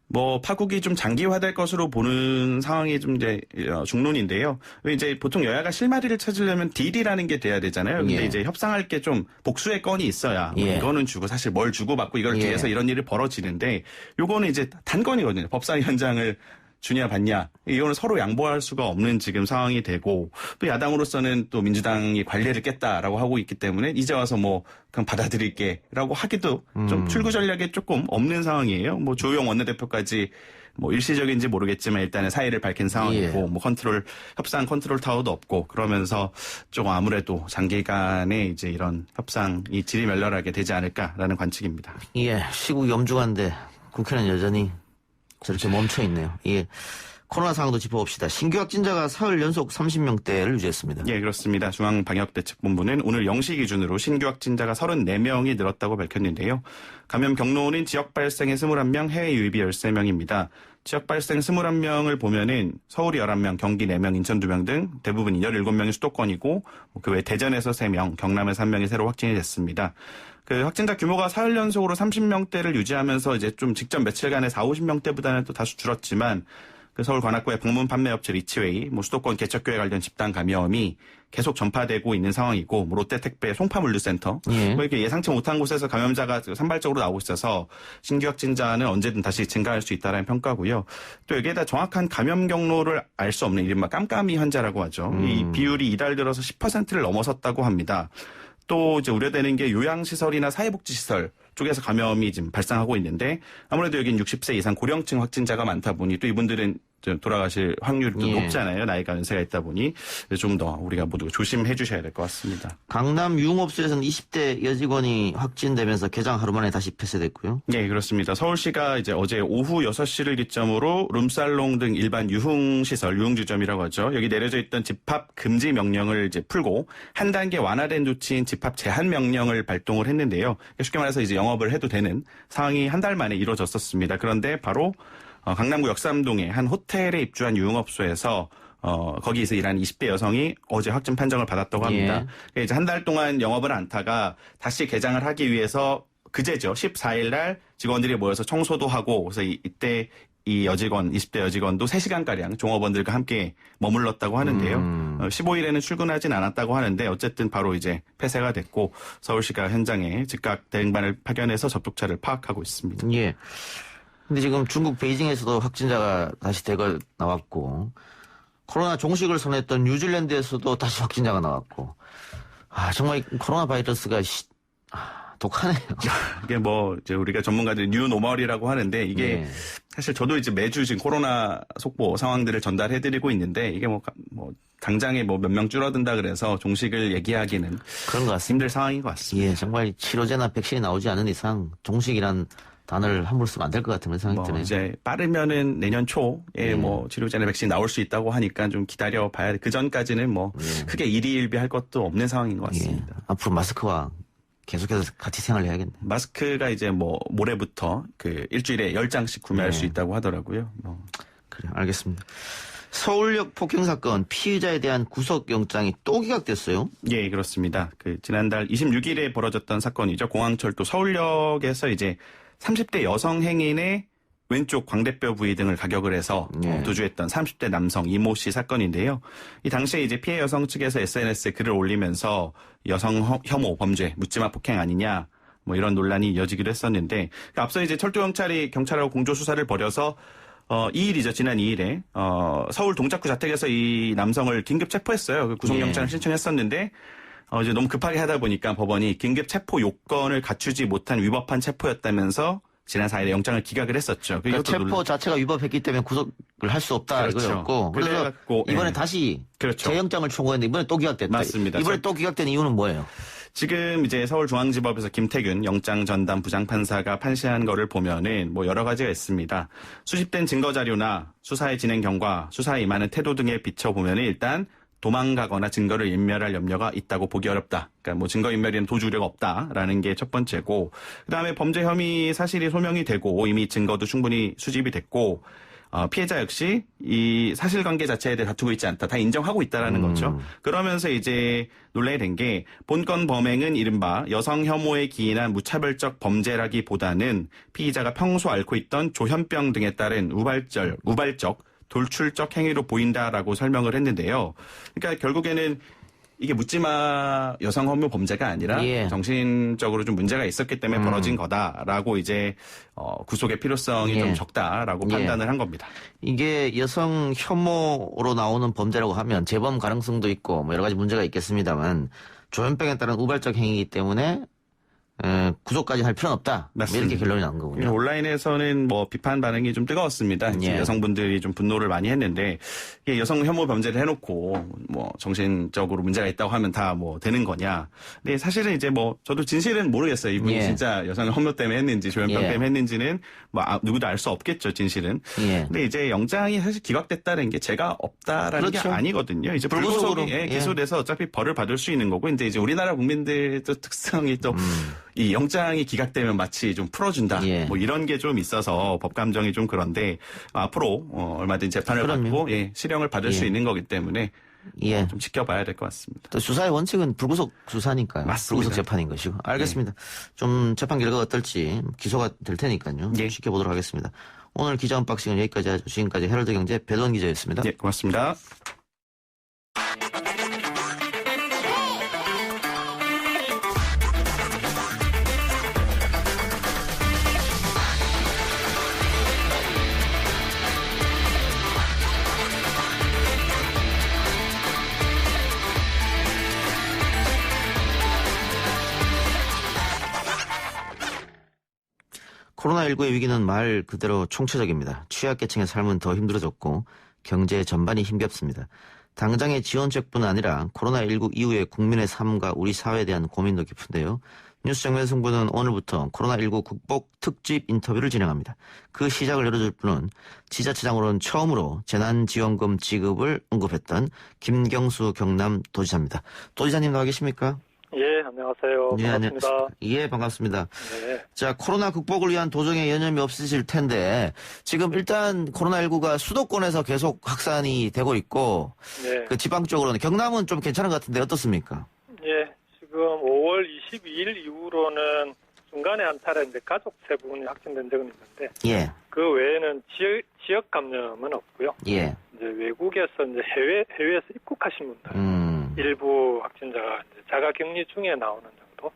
뭐 파국이 좀 장기화될 것으로 보는 상황이 좀 이제 중론인데요. 이제 보통 여야가 실마리를 찾으려면 딜이라는 게 돼야 되잖아요. 근데 이제 협상할 게 좀 복수의 건이 있어야 뭐 이거는 주고 사실 뭘 주고 받고 이걸 뒤에서 이런 일이 벌어지는데 요거는 이제 단건이거든요. 법사위원장을 주냐 받냐 이거는 서로 양보할 수가 없는 지금 상황이 되고 또 야당으로서는 또 민주당이 관례를 깼다라고 하고 있기 때문에 이제 와서 뭐 그냥 받아들일게라고 하기도 좀 출구 전략이 조금 없는 상황이에요. 뭐 조영 원내대표까지 뭐 일시적인지 모르겠지만 일단은 사의를 밝힌 상황이고 뭐 협상 컨트롤 타워도 없고 그러면서 조금 아무래도 장기간에 이제 이런 협상이 지리멸렬하게 되지 않을까라는 관측입니다. 예, 시국이 엄중한데 국회는 여전히 저렇게 멈춰있네요. 예. 코로나 상황도 짚어봅시다. 신규 확진자가 사흘 연속 30명대를 유지했습니다. 예, 그렇습니다. 중앙방역대책본부는 오늘 0시 기준으로 신규 확진자가 34명이 늘었다고 밝혔는데요. 감염 경로는 지역 발생의 21명, 해외 유입이 13명입니다. 지역 발생 21명을 보면은 서울이 11명, 경기 4명, 인천 2명 등 대부분 17명이 수도권이고 그 외 대전에서 3명, 경남에서 1명이 새로 확진이 됐습니다. 그 확진자 규모가 사흘 연속으로 30명대를 유지하면서 이제 좀 직전 며칠간의 40~50명대보다는 또 다소 줄었지만 그 서울 관악구의 방문 판매업체 리치웨이, 뭐 수도권 개척교회 관련 집단 감염이 계속 전파되고 있는 상황이고, 뭐 롯데택배 송파물류센터, 뭐 이렇게 예상치 못한 곳에서 감염자가 산발적으로 나오고 있어서 신규 확진자는 언제든 다시 증가할 수 있다는 평가고요. 또 여기에다 정확한 감염 경로를 알 수 없는 이른바 깜깜이 환자라고 하죠. 이 비율이 이달 들어서 10%를 넘어섰다고 합니다. 또 이제 우려되는 게 요양시설이나 사회복지시설 쪽에서 감염이 지금 발생하고 있는데 아무래도 여긴 60세 이상 고령층 확진자가 많다 보니 또 이분들은 돌아가실 확률도 높잖아요. 나이가 연세가 있다 보니 좀 더 우리가 모두 조심해 주셔야 될 것 같습니다. 강남 유흥업소에서는 20대 여직원이 확진되면서 개장 하루 만에 다시 폐쇄됐고요. 네, 그렇습니다. 서울시가 이제 어제 오후 6시를 기점으로 룸살롱 등 일반 유흥시설, 유흥주점이라고 하죠. 여기 내려져 있던 집합 금지 명령을 이제 풀고 한 단계 완화된 조치인 집합 제한 명령을 발동을 했는데요. 쉽게 말해서 이제 영업을 해도 되는 상황이 한 달 만에 이루어졌었습니다. 그런데 바로 강남구 역삼동의 한 호텔에 입주한 유흥업소에서 거기에서 일하는 20대 여성이 어제 확진 판정을 받았다고 합니다. 이제 한 달 동안 영업을 않다가 다시 개장을 하기 위해서 그제죠. 14일 날 직원들이 모여서 청소도 하고 그래서 이때 이 여직원, 20대 여직원도 3시간가량 종업원들과 함께 머물렀다고 하는데요. 15일에는 출근하진 않았다고 하는데 어쨌든 바로 이제 폐쇄가 됐고 서울시가 현장에 즉각 대응반을 파견해서 접촉자를 파악하고 있습니다. 예. 근데 지금 중국 베이징에서도 확진자가 다시 대거 나왔고 코로나 종식을 선언했던 뉴질랜드에서도 다시 확진자가 나왔고 정말 코로나 바이러스가 독하네요. 이게 뭐 이제 우리가 전문가들이 뉴노멀이라고 하는데 이게 사실 저도 이제 매주 지금 코로나 속보 상황들을 전달해드리고 있는데 이게 뭐 당장에 뭐 몇 명 줄어든다 그래서 종식을 얘기하기는 그런 것 같습니다. 힘들 상황인 것 같습니다. 예, 정말 치료제나 백신이 나오지 않은 이상 종식이란 단어를 함부로 쓰면 안 될 것 같은 생각이 드네요. 이제 빠르면은 내년 초에 뭐 치료제나 백신 나올 수 있다고 하니까 좀 기다려 봐야 돼. 그 전까지는 뭐 크게 일희일비할 것도 없는 상황인 것 같습니다. 앞으로 마스크와 계속해서 같이 생활을 해야겠네. 마스크가 이제 뭐 모레부터 그 일주일에 10장씩 구매할 수 있다고 하더라고요. 그래요. 알겠습니다. 서울역 폭행 사건 피의자에 대한 구속영장이 또 기각됐어요? 예, 그렇습니다. 그 지난달 26일에 벌어졌던 사건이죠. 공항철도 서울역에서 이제 30대 여성 행인의 왼쪽 광대뼈 부위 등을 가격을 해서 도주했던 30대 남성 이모 씨 사건인데요. 이 당시에 이제 피해 여성 측에서 SNS에 글을 올리면서 여성 혐오 범죄 묻지마 폭행 아니냐 뭐 이런 논란이 이어지기도 했었는데 앞서 이제 철도경찰이 경찰하고 공조 수사를 벌여서 2일이죠. 지난 2일에 서울 동작구 자택에서 이 남성을 긴급 체포했어요. 그 구속영장을 신청했었는데 이제 너무 급하게 하다 보니까 법원이 긴급 체포 요건을 갖추지 못한 위법한 체포였다면서 지난 4일에 영장을 기각을 했었죠. 그러니까 체포 자체가 위법했기 때문에 구속을 할 수 없다 이거였고 그래서 이번에 다시 재영장을 청구했는데 이번에 또 기각됐다. 맞습니다. 이번에 또 기각된 이유는 뭐예요? 지금 이제 서울중앙지법에서 김태균 영장전담 부장판사가 판시한 거를 보면은 뭐 여러 가지가 있습니다. 수집된 증거자료나 수사의 진행 경과, 수사에 임하는 태도 등에 비춰보면은 일단 도망가거나 증거를 인멸할 염려가 있다고 보기 어렵다. 그러니까 뭐 증거인멸에는 도주 우려가 없다라는 게 첫 번째고, 그다음에 범죄 혐의 사실이 소명이 되고 이미 증거도 충분히 수집이 됐고, 피해자 역시 이 사실관계 자체에 대해 다투고 있지 않다. 다 인정하고 있다라는 거죠. 그러면서 이제 논란이 된 게 본건 범행은 이른바 여성 혐오에 기인한 무차별적 범죄라기보다는 피의자가 평소 앓고 있던 조현병 등에 따른 우발적 돌출적 행위로 보인다라고 설명을 했는데요. 그러니까 결국에는 이게 묻지마 여성 혐오 범죄가 아니라 정신적으로 좀 문제가 있었기 때문에 벌어진 거다라고 이제 구속의 필요성이 좀 적다라고 판단을 한 겁니다. 이게 여성 혐오로 나오는 범죄라고 하면 재범 가능성도 있고 뭐 여러 가지 문제가 있겠습니다만 조현병에 따른 우발적 행위이기 때문에 구속까지 할 필요는 없다. 맞습니다. 이렇게 결론이 난 거군요. 온라인에서는 뭐 비판 반응이 좀 뜨거웠습니다. 여성분들이 좀 분노를 많이 했는데 이게 여성 혐오 범죄를 해놓고 뭐 정신적으로 문제가 있다고 하면 다 뭐 되는 거냐. 근데 사실은 이제 뭐 저도 진실은 모르겠어요. 이분이 진짜 여성 혐오 때문에 했는지 조현병 때문에 했는지는 뭐 누구도 알 수 없겠죠. 진실은. 근데 이제 영장이 사실 기각됐다는 게 죄가 없다라는 게 아니거든요. 이제 불구속이 기소돼서 어차피 벌을 받을 수 있는 거고 이제 우리나라 국민들의 특성이 또 이 영장이 기각되면 마치 좀 풀어준다. 뭐 이런 게 좀 있어서 법 감정이 좀 그런데 앞으로 얼마든지 재판을 받고 실형을 받을 수 있는 거기 때문에 좀 지켜봐야 될 것 같습니다. 또 수사의 원칙은 불구속 수사니까요. 맞습니다. 불구속 재판인 것이고. 알겠습니다. 좀 재판 결과가 어떨지 기소가 될 테니까요. 지켜보도록 하겠습니다. 오늘 기자 언박싱은 여기까지 하죠. 지금까지 헤럴드 경제 배도원 기자였습니다. 고맙습니다. 코로나19의 위기는 말 그대로 총체적입니다. 취약계층의 삶은 더 힘들어졌고 경제 전반이 힘겹습니다. 당장의 지원책뿐 아니라 코로나19 이후의 국민의 삶과 우리 사회에 대한 고민도 깊은데요. 뉴스 정면 승부는 오늘부터 코로나19 극복 특집 인터뷰를 진행합니다. 그 시작을 열어줄 분은 지자체장으로는 처음으로 재난지원금 지급을 언급했던 김경수 경남도지사입니다. 도지사님 나와 계십니까? 예, 안녕하세요. 반갑습니다. 예, 반갑습니다. 자, 코로나 극복을 위한 도정에 여념이 없으실 텐데 지금 일단 코로나19가 수도권에서 계속 확산이 되고 있고 그 지방 쪽으로는 경남은 좀 괜찮은 것 같은데 어떻습니까? 예, 지금 5월 22일 이후로는 중간에 한 차례 이제 가족 세 분이 확진된 적은 있는데 그 외에는 지역 감염은 없고요. 이제 외국에서 이제 해외에서 입국하신 분들 일부 확진자가 이제 자가격리 중에 나오는 정도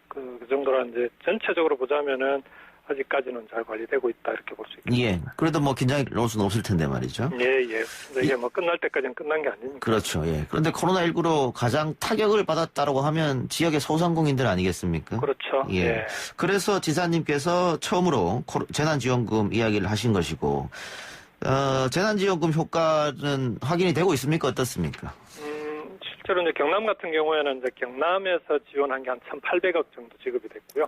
그 정도라 이제 전체적으로 보자면은 아직까지는 잘 관리되고 있다 이렇게 볼 수 있습니다. 그래도 뭐 긴장이 놓을 수는 없을 텐데 말이죠. 근데 이게 뭐 끝날 때까지는 끝난 게 아니니까. 그렇죠. 그런데 코로나19로 가장 타격을 받았다라고 하면 지역의 소상공인들 아니겠습니까? 그렇죠. 그래서 지사님께서 처음으로 재난지원금 이야기를 하신 것이고 재난지원금 효과는 확인이 되고 있습니까? 어떻습니까? 실제로 이제 경남 같은 경우에는 이제 경남에서 지원한 게 한 1,800억 정도 지급이 됐고요.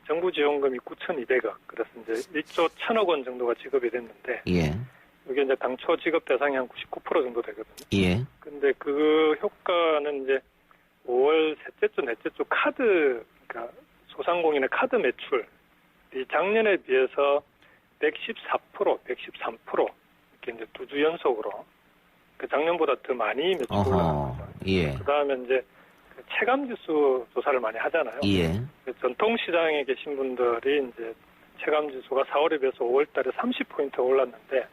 정부 지원금이 9,200억. 그래서 이제 1조 1,000억 원 정도가 지급이 됐는데. 이게 이제 당초 지급 대상이 한 99% 정도 되거든요. 근데 그 효과는 이제 5월 셋째 주, 넷째 주 카드, 그러니까 소상공인의 카드 매출, 이 작년에 비해서 114%, 113% 이렇게 이제 2주 연속으로 그 작년보다 더 많이 매출이 올라간 거죠. 그 다음에 이제 그 체감지수 조사를 많이 하잖아요. 그 전통시장에 계신 분들이 이제 체감지수가 4월에 비해서 5월달에 30포인트 올랐는데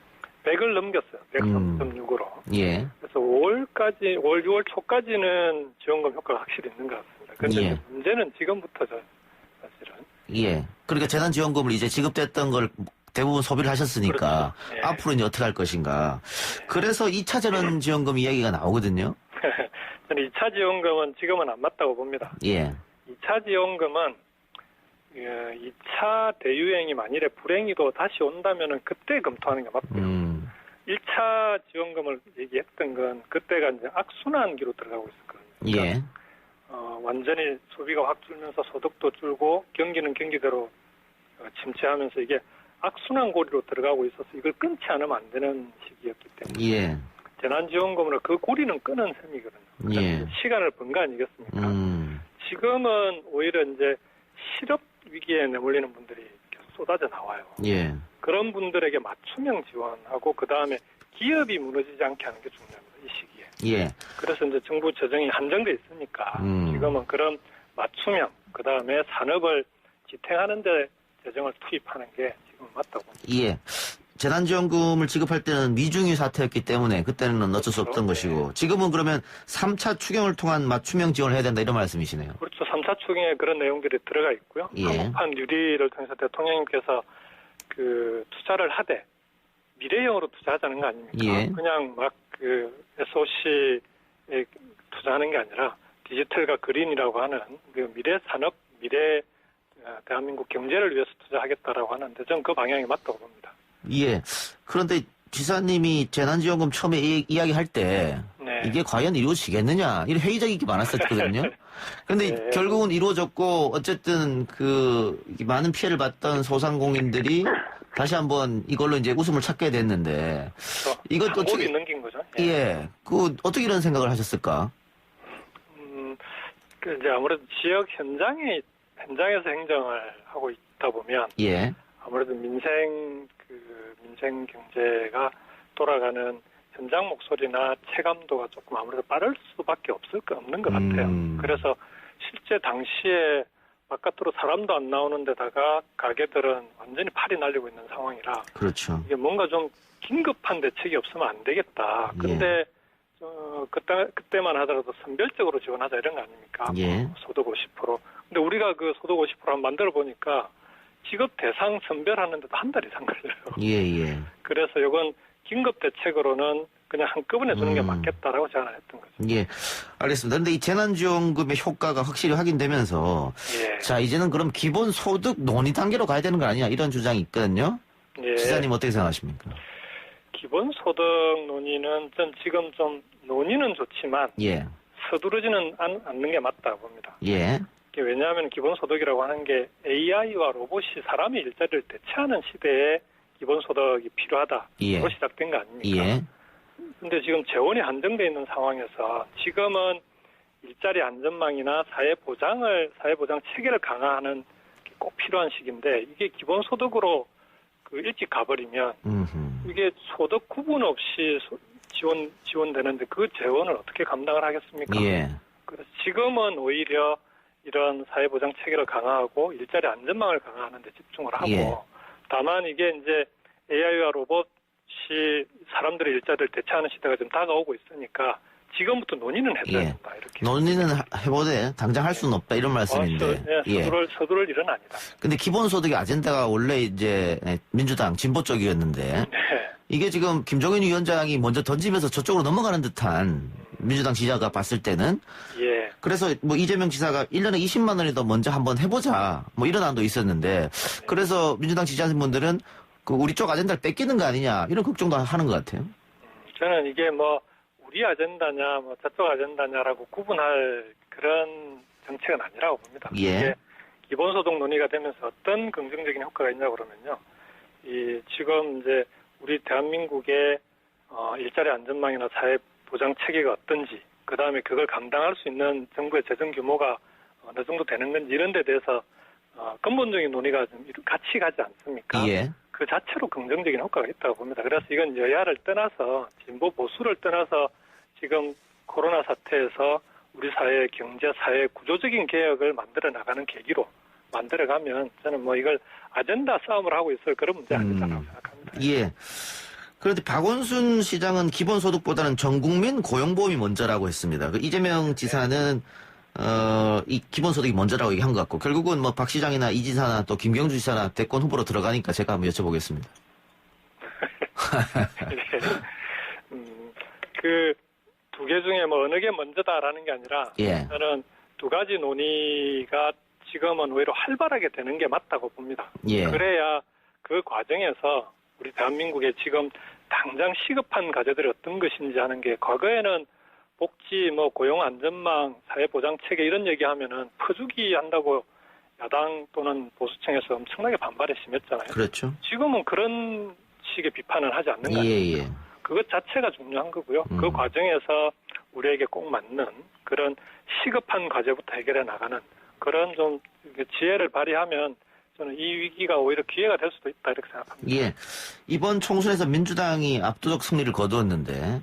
100을 넘겼어요. 103.6으로. 그래서 5월, 6월 초까지는 지원금 효과가 확실히 있는 것 같습니다. 그런데 문제는 지금부터죠. 사실은. 예. 그러니까 재난지원금을 이제 지급됐던 걸 대부분 소비를 하셨으니까 그렇죠. 예. 앞으로 이제 어떻게 할 것인가. 그래서 2차 재난지원금 이야기가 나오거든요. 저는 2차 지원금은 지금은 안 맞다고 봅니다. 예. 2차 지원금은 2차 대유행이 만일에 불행히도 다시 온다면은 그때 검토하는 게 맞고요. 1차 지원금을 얘기했던 건 그때가 이제 악순환기로 들어가고 있었거든요. 그러니까 예. 완전히 소비가 확 줄면서 소득도 줄고 경기는 경기대로 침체하면서 이게 악순환고리로 들어가고 있어서 이걸 끊지 않으면 안 되는 시기였기 때문에 예. 재난지원금으로 그 고리는 끊은 셈이거든요. 그러니까 예. 시간을 번 거 아니겠습니까? 지금은 오히려 이제 실업 위기에 내몰리는 분들이 계속 쏟아져 나와요. 예. 그런 분들에게 맞춤형 지원하고 그 다음에 기업이 무너지지 않게 하는 게 중요합니다. 이 시기에. 예. 그래서 이제 정부 재정이 한정돼 있으니까 지금은 그런 맞춤형 그 다음에 산업을 지탱하는 데 재정을 투입하는 게 지금 맞다고 봅니다. 예. 재난지원금을 지급할 때는 미중유 사태였기 때문에 그때는 어쩔 수 없던 것이고 지금은 그러면 3차 추경을 통한 맞춤형 지원을 해야 된다 이런 말씀이시네요. 그렇죠. 3차 추경에 그런 내용들이 들어가 있고요. 예. 한국판 뉴딜을 통해서 대통령님께서 그 투자를 하되 미래형으로 투자하자는 거 아닙니까? 예. 그냥 막 그 SOC에 투자하는 게 아니라 디지털과 그린이라고 하는 그 미래 산업, 미래 대한민국 경제를 위해서 투자하겠다라고 하는데 저는 그 방향이 맞다고 봅니다. 예. 그런데 지사님이 재난지원금 처음에 이야기할 때 네. 이게 과연 이루어지겠느냐 이런 회의적이 많았었거든요. 그런데 네. 결국은 이루어졌고 어쨌든 그 많은 피해를 봤던 소상공인들이 다시 한번 이걸로 이제 웃음을 찾게 됐는데 이것도 어떻게 넘긴 거죠? 예. 예. 그 어떻게 이런 생각을 하셨을까? 그 이제 아무래도 지역 현장에서 행정을 하고 있다 보면 예. 아무래도 민생 경제가 돌아가는 현장 목소리나 체감도가 조금 아무래도 빠를 수밖에 없는 것 같아요. 그래서 실제 당시에 바깥으로 사람도 안 나오는 데다가 가게들은 완전히 팔이 날리고 있는 상황이라 그렇죠. 이게 뭔가 좀 긴급한 대책이 없으면 안 되겠다. 근데 그때만 하더라도 선별적으로 지원하자 이런 거 아닙니까? 예. 소득 50%. 근데 우리가 그 소득 50% 만들어 보니까 지급 대상 선별하는데도 한 달 이상 걸려요. 예. 그래서 이건 긴급 대책으로는 그냥 한꺼번에 주는 게 맞겠다라고 제안을 했던 거죠. 예, 알겠습니다. 그런데 이 재난지원금의 효과가 확실히 확인되면서 예. 자 이제는 그럼 기본소득 논의 단계로 가야 되는 거 아니냐 이런 주장이 있거든요. 예. 지사님 어떻게 생각하십니까? 기본소득 논의는 전 지금 좀 논의는 좋지만 예. 서두르지는 않는 게 맞다고 봅니다. 예. 왜냐하면 기본소득이라고 하는 게 AI와 로봇이 사람의 일자리를 대체하는 시대에 기본소득이 필요하다. 예. 로 시작된 거 아닙니까? 예. 근데 지금 재원이 한정되어 있는 상황에서 지금은 일자리 안전망이나 사회보장 체계를 강화하는 게 꼭 필요한 시기인데 이게 기본소득으로 일찍 가버리면 이게 소득 구분 없이 지원되는데 그 재원을 어떻게 감당을 하겠습니까? 예. 그래서 지금은 오히려 이런 사회보장 체계를 강화하고 일자리 안전망을 강화하는 데 집중을 하고 예. 다만 이게 이제 AI와 로봇이 사람들의 일자리를 대체하는 시대가 좀 다가오고 있으니까 지금부터 논의는 해줘야 된다. 이렇게. 논의는 해보되 당장 할 수는 없다 이런 말씀인데. 서두를 일은 아니다. 근데 기본소득의 아젠다가 원래 이제 민주당 진보 쪽이었는데 네. 이게 지금 김종인 위원장이 먼저 던지면서 저쪽으로 넘어가는 듯한 민주당 지지자가 봤을 때는 예. 그래서 뭐 이재명 지사가 1년에 20만 원이더 먼저 한번 해보자 뭐 이런 안도 있었는데 그래서 민주당 지지자분들은 그 우리 쪽 아젠다를 뺏기는 거 아니냐 이런 걱정도 하는 것 같아요. 저는 이게 뭐 우리 아젠다냐 뭐 저쪽 아젠다냐라고 구분할 그런 정책은 아니라고 봅니다. 예. 이게 기본소득 논의가 되면서 어떤 긍정적인 효과가 있냐 그러면요. 지금 이제 우리 대한민국의 일자리 안전망이나 사회 보장 체계가 어떤지, 그 다음에 그걸 감당할 수 있는 정부의 재정 규모가 어느 정도 되는 건지 이런 데 대해서 근본적인 논의가 좀 같이 가지 않습니까? 예. 그 자체로 긍정적인 효과가 있다고 봅니다. 그래서 이건 여야를 떠나서 진보 보수를 떠나서 지금 코로나 사태에서 우리 사회 경제 사회 구조적인 개혁을 만들어 나가는 계기로 만들어가면 저는 뭐 이걸 아젠다 싸움을 하고 있을 그런 문제 아니다라고 생각합니다. 예. 그런데 박원순 시장은 기본소득보다는 전국민 고용보험이 먼저라고 했습니다. 이재명 지사는 이 기본소득이 먼저라고 얘기한 것 같고, 결국은 뭐 박 시장이나 이 지사나 또 김경주 지사나 대권 후보로 들어가니까 제가 한번 여쭤보겠습니다. 그 두 개 중에 뭐 어느 게 먼저다라는 게 아니라 예. 저는 두 가지 논의가 지금은 오히려 활발하게 되는 게 맞다고 봅니다. 예. 그래야 그 과정에서 우리 대한민국에 지금 당장 시급한 과제들이 어떤 것인지 하는 게 과거에는 복지, 뭐 고용 안전망, 사회보장 체계 이런 얘기하면은 퍼주기 한다고 야당 또는 보수층에서 엄청나게 반발이 심했잖아요. 그렇죠. 지금은 그런 식의 비판을 하지 않는 거예요. 예. 그것 자체가 중요한 거고요. 그 과정에서 우리에게 꼭 맞는 그런 시급한 과제부터 해결해 나가는 그런 좀 지혜를 발휘하면 저는 이 위기가 오히려 기회가 될 수도 있다 이렇게 생각합니다. 예. 이번 총선에서 민주당이 압도적 승리를 거두었는데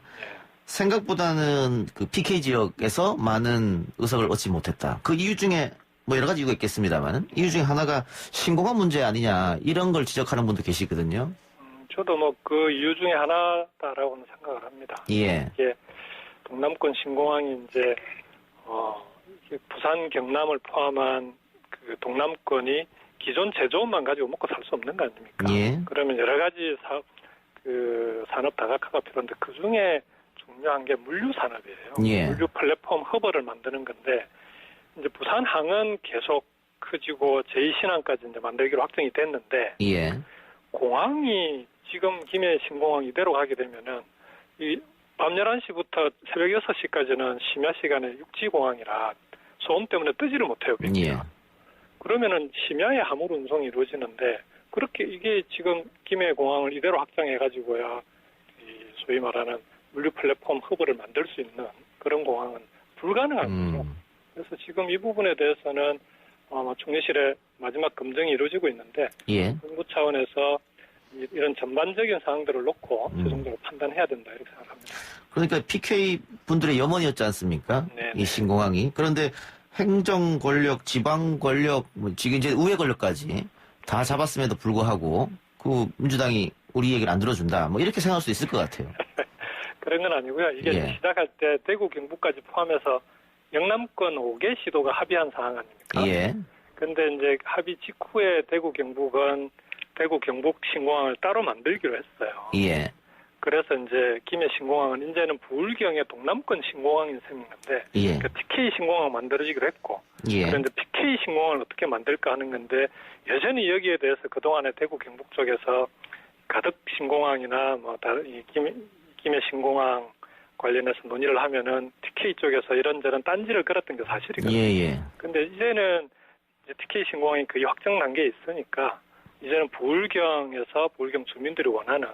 생각보다는 그 PK 지역에서 많은 의석을 얻지 못했다. 그 이유 중에 뭐 여러 가지 이유가 있겠습니다만 이유 중에 하나가 신공항 문제 아니냐 이런 걸 지적하는 분도 계시거든요. 저도 뭐 그 이유 중에 하나다라고는 생각을 합니다. 예. 이게 동남권 신공항이 이제 부산 경남을 포함한 그 동남권이 기존 제조업만 가지고 먹고 살 수 없는 거 아닙니까? 예. 그러면 여러 가지 산업 다각화가 필요한데 그 중에 중요한 게 물류 산업이에요. 예. 물류 플랫폼 허브를 만드는 건데 이제 부산항은 계속 커지고 제2신항까지 이제 만들기로 확정이 됐는데 예. 공항이 지금 김해 신공항 이대로 가게 되면은 이 밤 11시부터 새벽 6시까지는 심야 시간에 육지공항이라 소음 때문에 뜨지를 못해요. 예. 그러면은 심야에 화물 운송이 이루어지는데 그렇게 이게 지금 김해 공항을 이대로 확장해가지고야 이 소위 말하는 물류 플랫폼 허브를 만들 수 있는 그런 공항은 불가능한 거죠. 그래서 지금 이 부분에 대해서는 총리실에 마지막 검증이 이루어지고 있는데 예. 정부 차원에서 이런 전반적인 사항들을 놓고 최종적으로 판단해야 된다 이렇게 생각합니다. 그러니까 PK 분들의 염원이었지 않습니까? 네네. 이 신공항이. 그런데 행정 권력, 지방 권력, 지금 이제 의회 권력까지 다 잡았음에도 불구하고 그 민주당이 우리 얘기를 안 들어준다. 뭐 이렇게 생각할 수 있을 것 같아요. 그런 건 아니고요. 이게 예. 시작할 때 대구 경북까지 포함해서 영남권 5개 시도가 합의한 사항 아닙니까? 예. 근데 이제 합의 직후에 대구 경북은 대구 경북 신공항을 따로 만들기로 했어요. 예. 그래서 이제 김해 신공항은 이제는 부울경의 동남권 신공항인 셈인 건데 예. 그 TK 신공항 만들어지기로 했고 예. 그런데 PK 신공항을 어떻게 만들까 하는 건데 여전히 여기에 대해서 그동안에 대구 경북 쪽에서 가덕 신공항이나 뭐 다른 이 김해 신공항 관련해서 논의를 하면은 TK 쪽에서 이런저런 딴지를 걸었던 게 사실이거든요. 예. 근데 이제는 이제 TK 신공항이 거의 확정 단계에 있으니까 이제는 부울경에서 부울경 주민들이 원하는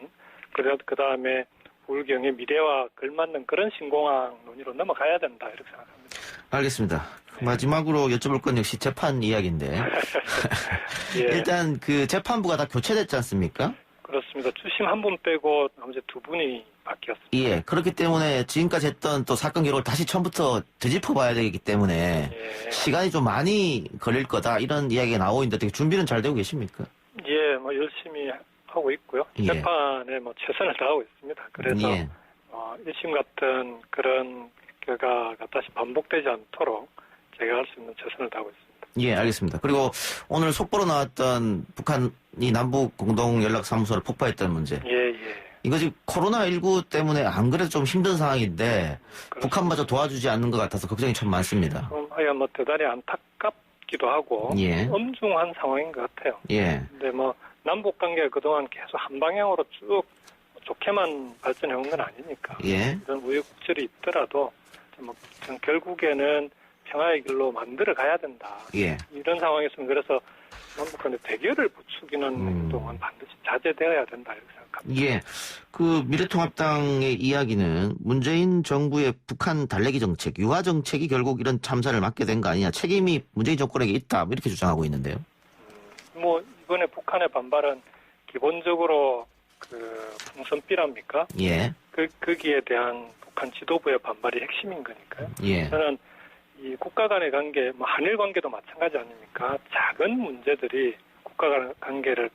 그 다음에 부울경의 미래와 걸맞는 그런 신공항 논의로 넘어가야 된다 이렇게 생각합니다. 알겠습니다. 마지막으로 여쭤볼 건 역시 재판 이야기인데 예. 일단 그 재판부가 다 교체됐지 않습니까? 그렇습니다. 주심 한 분 빼고 나머지 두 분이 바뀌었습니다. 예. 그렇기 때문에 지금까지 했던 또 사건 기록을 다시 처음부터 되짚어봐야 되기 때문에 예. 시간이 좀 많이 걸릴 거다 이런 이야기가 나오고 있는데 어떻게 준비는 잘 되고 계십니까? 예, 뭐 열심히 하고 있고요. 예. 재판에 뭐 최선을 다하고 있습니다. 그래서 예. 1심 같은 그런 결과가 다시 반복되지 않도록 제가 할 수 있는 최선을 다하고 있습니다. 예, 알겠습니다. 그리고 오늘 속보로 나왔던 북한이 남북 공동 연락사무소를 폭파했던 문제. 예. 이거 지금 코로나19 때문에 안 그래도 좀 힘든 상황인데 그렇습니다. 북한마저 도와주지 않는 것 같아서 걱정이 참 많습니다. 하여 뭐 대단히 안타깝기도 하고 예. 엄중한 상황인 것 같아요. 예. 근데 뭐 남북 관계가 그동안 계속 한 방향으로 쭉 좋게만 발전해 온 건 아니니까 예. 이런 우여곡절이 있더라도 뭐 결국에는 평화의 길로 만들어 가야 된다. 예. 이런 상황에서는 그래서 남북 간의 대결을 부추기는 행동은 반드시 자제되어야 된다 이렇게 생각합니다. 예. 그 미래통합당의 이야기는 문재인 정부의 북한 달래기 정책, 유화 정책이 결국 이런 참사를 맡게 된 거 아니냐. 책임이 문재인 정권에게 있다. 이렇게 주장하고 있는데요. 뭐 이번에 북한의 반발은 기본적으로 그 풍선비랍니까? 예. 거기에 대한 북한 지도부의 반발이 핵심인 거니까요. 예. 저는 이 국가 간의 관계, 뭐 한일 관계도 마찬가지 아닙니까? 작은 문제들이 국가 간 관계를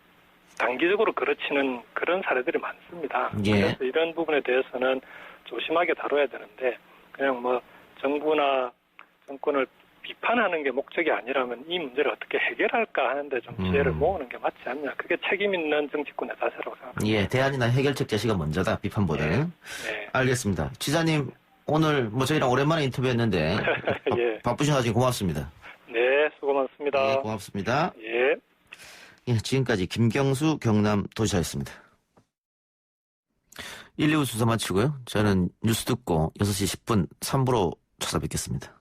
단기적으로 그르치는 그런 사례들이 많습니다. 예. 그래서 이런 부분에 대해서는 조심하게 다뤄야 되는데 그냥 뭐 정부나 정권을 비판하는 게 목적이 아니라면 이 문제를 어떻게 해결할까 하는데 좀 지혜를 모으는 게 맞지 않냐. 그게 책임 있는 정치권의 자세라고 생각합니다. 예, 대안이나 해결책 제시가 먼저다, 비판보다는. 네. 알겠습니다. 지사님, 오늘 뭐 저희랑 오랜만에 인터뷰했는데 예. 바쁘신 와중에 고맙습니다. 네, 수고 많습니다. 네, 고맙습니다. 예. 예, 지금까지 김경수 경남도지사였습니다. 1, 2부 수사 마치고요. 저는 뉴스 듣고 6시 10분 3부로 찾아뵙겠습니다.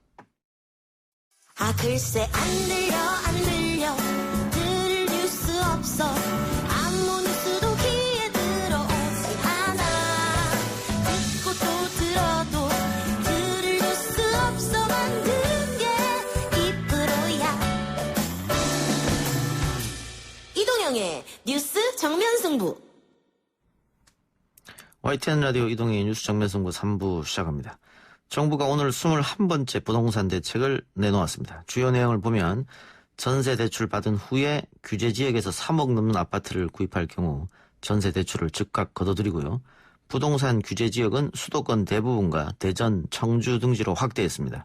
아 글쎄 안 들려 들을 뉴스 없어 아무 뉴스도 귀에 들어오지 않아 듣고 또 들어도 들을 뉴스 없어 만든 게 이프로야 이동영의 뉴스 정면승부 YTN 라디오 이동의 뉴스 정면승부 3부 시작합니다. 정부가 오늘 21번째 부동산 대책을 내놓았습니다. 주요 내용을 보면 전세 대출 받은 후에 규제 지역에서 3억 넘는 아파트를 구입할 경우 전세 대출을 즉각 거둬들이고요. 부동산 규제 지역은 수도권 대부분과 대전, 청주 등지로 확대했습니다.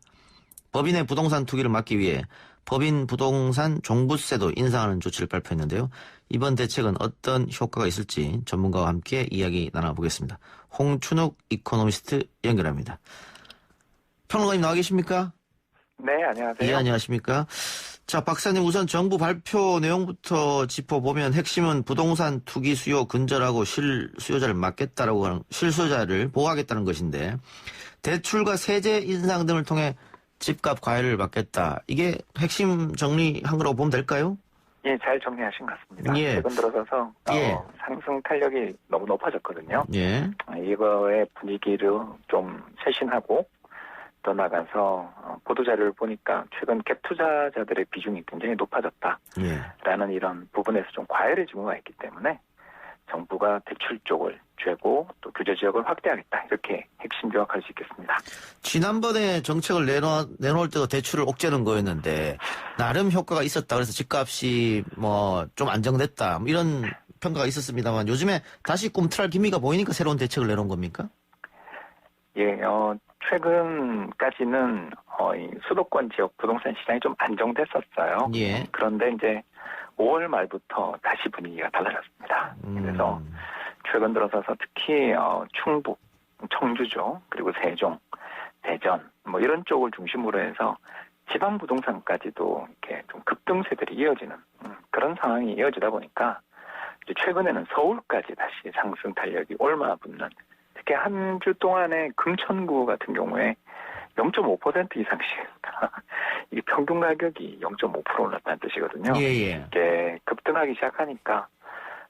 법인의 부동산 투기를 막기 위해 법인 부동산 종부세도 인상하는 조치를 발표했는데요. 이번 대책은 어떤 효과가 있을지 전문가와 함께 이야기 나눠보겠습니다. 홍춘욱 이코노미스트 연결합니다. 평론가님 나와 계십니까? 네, 안녕하세요. 예, 안녕하십니까? 자, 박사님 우선 정부 발표 내용부터 짚어보면 핵심은 부동산 투기 수요 근절하고 실수요자를 막겠다라고 하는, 실수요자를 보호하겠다는 것인데 대출과 세제 인상 등을 통해 집값 과열을 막겠다. 이게 핵심 정리한 거라고 보면 될까요? 예, 잘 정리하신 것 같습니다. 예. 최근 들어서서 예. 상승 탄력이 너무 높아졌거든요. 예. 이거의 분위기를 좀 쇄신하고 더 나가서 보도자료를 보니까 최근 갭 투자자들의 비중이 굉장히 높아졌다라는 이런 부분에서 좀 과열의 징후가 있기 때문에 정부가 대출 쪽을 쥐고 또 규제 지역을 확대하겠다 이렇게 핵심 요약할 수 있겠습니다. 지난번에 정책을 내놓을 때도 대출을 옥죄는 거였는데 나름 효과가 있었다. 그래서 집값이 뭐 좀 안정됐다. 뭐 이런 평가가 있었습니다만 요즘에 다시 꿈틀할 기미가 보이니까 새로운 대책을 내놓은 겁니까? 예, 최근까지는 이 수도권 지역 부동산 시장이 좀 안정됐었어요. 예. 그런데 이제 5월 말부터 다시 분위기가 달라졌습니다. 그래서 최근 들어서서 특히 충북, 청주죠. 그리고 세종, 대전 뭐 이런 쪽을 중심으로 해서 지방 부동산까지도 이렇게 좀 급등세들이 이어지는 그런 상황이 이어지다 보니까 이제 최근에는 서울까지 다시 상승 탄력이 올마붙는 특히 한 주 동안에 금천구 같은 경우에 0.5% 이상씩 이게 평균 가격이 0.5% 올랐다는 뜻이거든요. 예. 이게 급등하기 시작하니까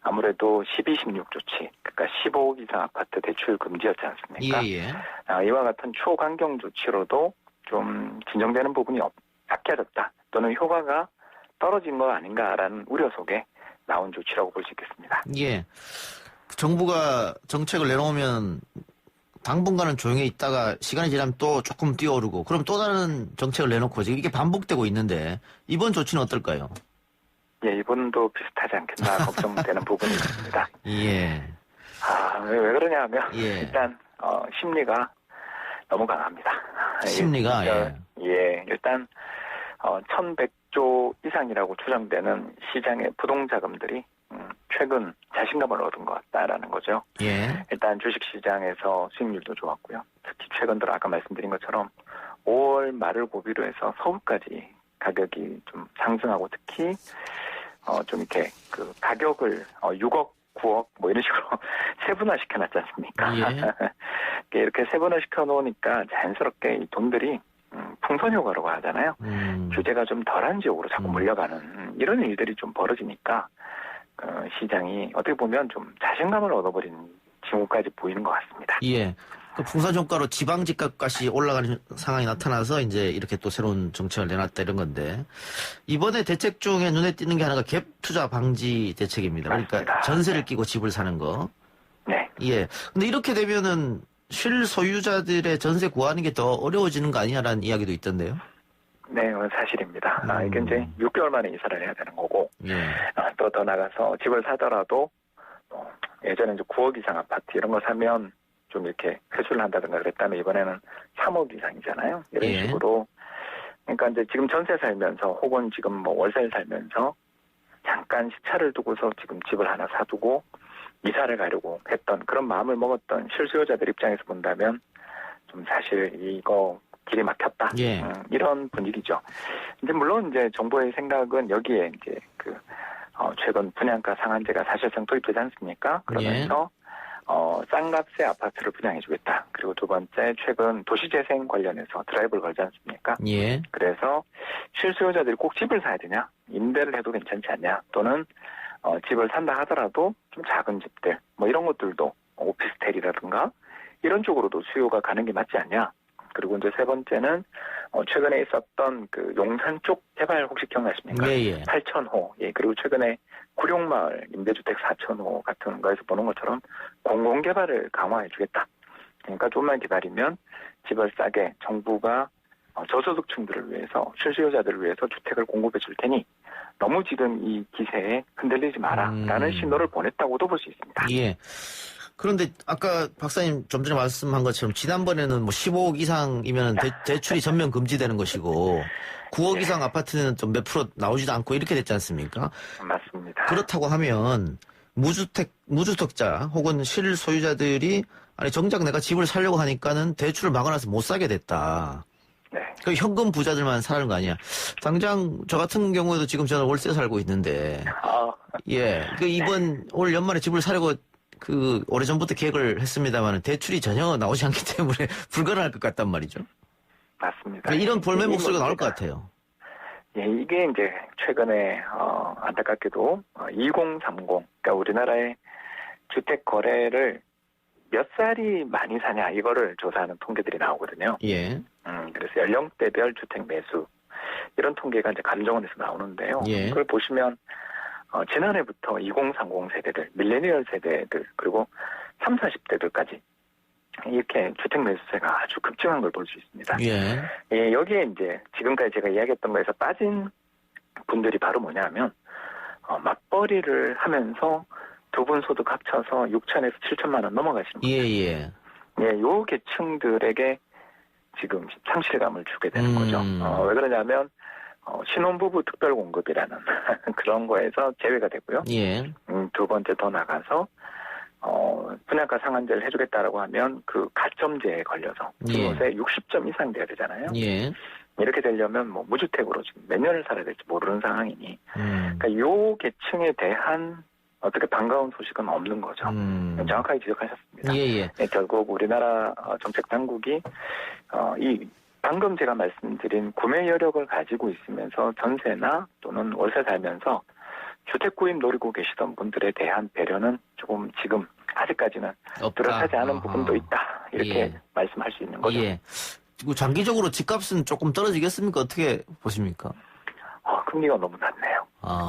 아무래도 12, 16 조치, 그러니까 15억 이상 아파트 대출 금지였지 않습니까? 예. 이와 같은 초강경 조치로도 좀 진정되는 부분이 약해졌다 또는 효과가 떨어진 거 아닌가라는 우려 속에 나온 조치라고 볼 수 있겠습니다. 예. 정부가 정책을 내놓으면 당분간은 조용히 있다가 시간이 지나면 또 조금 뛰어오르고 그럼 또 다른 정책을 내놓고 지금 이게 반복되고 있는데 이번 조치는 어떨까요? 예, 이번도 비슷하지 않겠나 걱정되는 부분이 있습니다. 예. 왜 그러냐 하면 예. 일단 심리가 너무 강합니다. 심리가 예, 일단 1,100조 이상이라고 추정되는 시장의 부동자금들이 최근 자신감을 얻은 것 같다라는 거죠. 예. 일단 주식시장에서 수익률도 좋았고요. 특히 최근 들어 아까 말씀드린 것처럼 5월 말을 고비로 해서 서울까지 가격이 좀 상승하고 특히 좀 이렇게 그 가격을 6억, 9억 뭐 이런 식으로 세분화 시켜놨지 않습니까? 예. 이렇게 세분화 시켜놓으니까 자연스럽게 이 돈들이 풍선 효과라고 하잖아요. 규제가 좀 덜한 지역으로 자꾸 몰려가는 이런 일들이 좀 벌어지니까 시장이 어떻게 보면 좀 자신감을 얻어버린 징후까지 보이는 것 같습니다. 예. 그 풍선 효과로 지방 집값까지 올라가는 상황이 나타나서 이제 이렇게 또 새로운 정책을 내놨다 이런 건데 이번에 대책 중에 눈에 띄는 게 하나가 갭 투자 방지 대책입니다. 그러니까 맞습니다. 전세를 끼고 집을 사는 거. 네. 예. 근데 이렇게 되면은 실소유자들의 전세 구하는 게 더 어려워지는 거 아니냐라는 이야기도 있던데요. 네, 사실입니다. 이게 이제 6개월 만에 이사를 해야 되는 거고, 예. 또 더 나가서 집을 사더라도, 예전에 이제 9억 이상 아파트 이런 거 사면 좀 이렇게 회수를 한다든가 그랬다면 이번에는 3억 이상이잖아요. 이런 예. 식으로, 그러니까 이제 지금 전세 살면서 혹은 지금 뭐 월세를 살면서 잠깐 시차를 두고서 지금 집을 하나 사두고 이사를 가려고 했던 그런 마음을 먹었던 실수요자들 입장에서 본다면 좀 사실 이거 길이 막혔다. 예. 이런 분위기죠. 이제 물론 이제 정부의 생각은 여기에 이제 최근 분양가 상한제가 사실상 도입되지 않습니까? 그러면서 싼 값의 아파트를 분양해주겠다. 그리고 두 번째, 최근 도시재생 관련해서 드라이브를 걸지 않습니까? 예. 그래서 실수요자들이 꼭 집을 사야 되냐? 임대를 해도 괜찮지 않냐? 또는 집을 산다 하더라도 좀 작은 집들, 뭐 이런 것들도 오피스텔이라든가 이런 쪽으로도 수요가 가는 게 맞지 않냐? 그리고 이제 세 번째는 최근에 있었던 그 용산 쪽 개발 혹시 기억나십니까? 예. 8,000호. 예, 그리고 최근에 구룡마을 임대주택 4,000호 같은 거에서 보는 것처럼 공공개발을 강화해 주겠다. 그러니까 좀만 기다리면 집을 싸게 정부가 저소득층들을 위해서 실수요자들을 위해서 주택을 공급해 줄 테니 너무 지금 이 기세에 흔들리지 마라라는 신호를 보냈다고도 볼 수 있습니다. 예. 그런데 아까 박사님 좀 전에 말씀한 것처럼 지난번에는 뭐 15억 이상이면 대출이 전면 금지되는 것이고 9억 이상 아파트는 좀 몇 프로 나오지도 않고 이렇게 됐지 않습니까? 맞습니다. 그렇다고 하면 무주택자 혹은 실소유자들이 아니 정작 내가 집을 살려고 하니까는 대출을 막아놔서 못 사게 됐다. 네. 그 현금 부자들만 사는 거 아니야. 당장 저 같은 경우에도 지금 저는 월세 살고 있는데 예. 그 이번 올 연말에 집을 사려고 오래전부터 계획을 했습니다만 대출이 전혀 나오지 않기 때문에 불가능할 것 같단 말이죠. 맞습니다. 그러니까 이런 볼멘 목소리가 나올 것 같아요. 예, 이게 이제 최근에 안타깝게도 2030, 그러니까 우리나라의 주택 거래를 몇 살이 많이 사냐 이거를 조사하는 통계들이 나오거든요. 예. 그래서 연령대별 주택 매수 이런 통계가 이제 감정원에서 나오는데요. 예. 그걸 보시면 지난해부터 2030 세대들, 밀레니얼 세대들, 그리고 30, 40대들까지 이렇게 주택 매수세가 아주 급증한 걸 볼 수 있습니다. 예. 예, 여기에 이제 지금까지 제가 이야기했던 거에서 빠진 분들이 바로 뭐냐면 맞벌이를 하면서 두 분 소득 합쳐서 6천에서 7천만 원 넘어가신 분들. 예. 예, 요 계층들에게 지금 상실감을 주게 되는 거죠. 왜 그러냐면 신혼부부 특별공급이라는 그런 거에서 제외가 되고요. 예. 두 번째 더 나가서 분양가 상한제를 해주겠다라고 하면 그 가점제에 걸려서 그것에 60점 이상 돼야 되잖아요. 예. 이렇게 되려면 뭐 무주택으로 지금 몇 년을 살아야 될지 모르는 상황이니, 그러니까 요 계층에 대한 어떻게 반가운 소식은 없는 거죠. 정확하게 지적하셨습니다. 예. 네, 결국 우리나라 정책 당국이 이 방금 제가 말씀드린 구매 여력을 가지고 있으면서 전세나 또는 월세 살면서 주택 구입 노리고 계시던 분들에 대한 배려는 조금 지금 아직까지는 뚜렷하지 않은 부분도 있다. 이렇게 말씀할 수 있는 거죠. 예. 그리고 장기적으로 집값은 조금 떨어지겠습니까? 어떻게 보십니까? 금리가 너무 낮네요.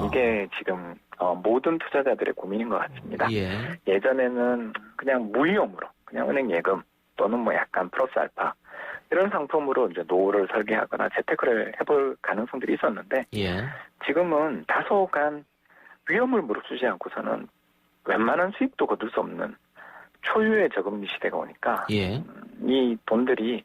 이게 지금 모든 투자자들의 고민인 것 같습니다. 예. 예전에는 그냥 무위험으로 그냥 은행 예금 또는 뭐 약간 플러스 알파 이런 상품으로 이제 노후를 설계하거나 재테크를 해볼 가능성들이 있었는데 지금은 다소간 위험을 무릅쓰지 않고서는 웬만한 수익도 거둘 수 없는 초유의 저금리 시대가 오니까 이 돈들이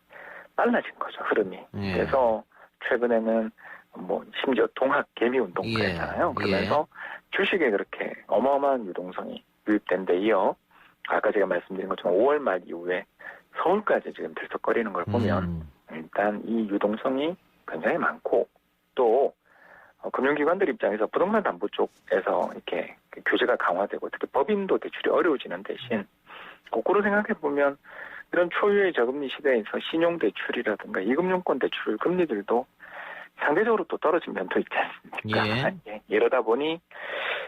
빨라진 거죠, 흐름이. 그래서 최근에는 뭐 심지어 동학 개미 운동가 있잖아요. 그러면서 주식에 그렇게 어마어마한 유동성이 유입된 데 이어 아까 제가 말씀드린 것처럼 5월 말 이후에 서울까지 지금 들썩거리는 걸 보면 일단 이 유동성이 굉장히 많고 또 금융기관들 입장에서 부동산 담보 쪽에서 이렇게 규제가 강화되고 특히 법인도 대출이 어려워지는 대신 거꾸로 생각해 보면 이런 초유의 저금리 시대에서 신용대출이라든가 이금융권 대출 금리들도 상대적으로 또 떨어진 면도 있지 않습니까? 이러다 보니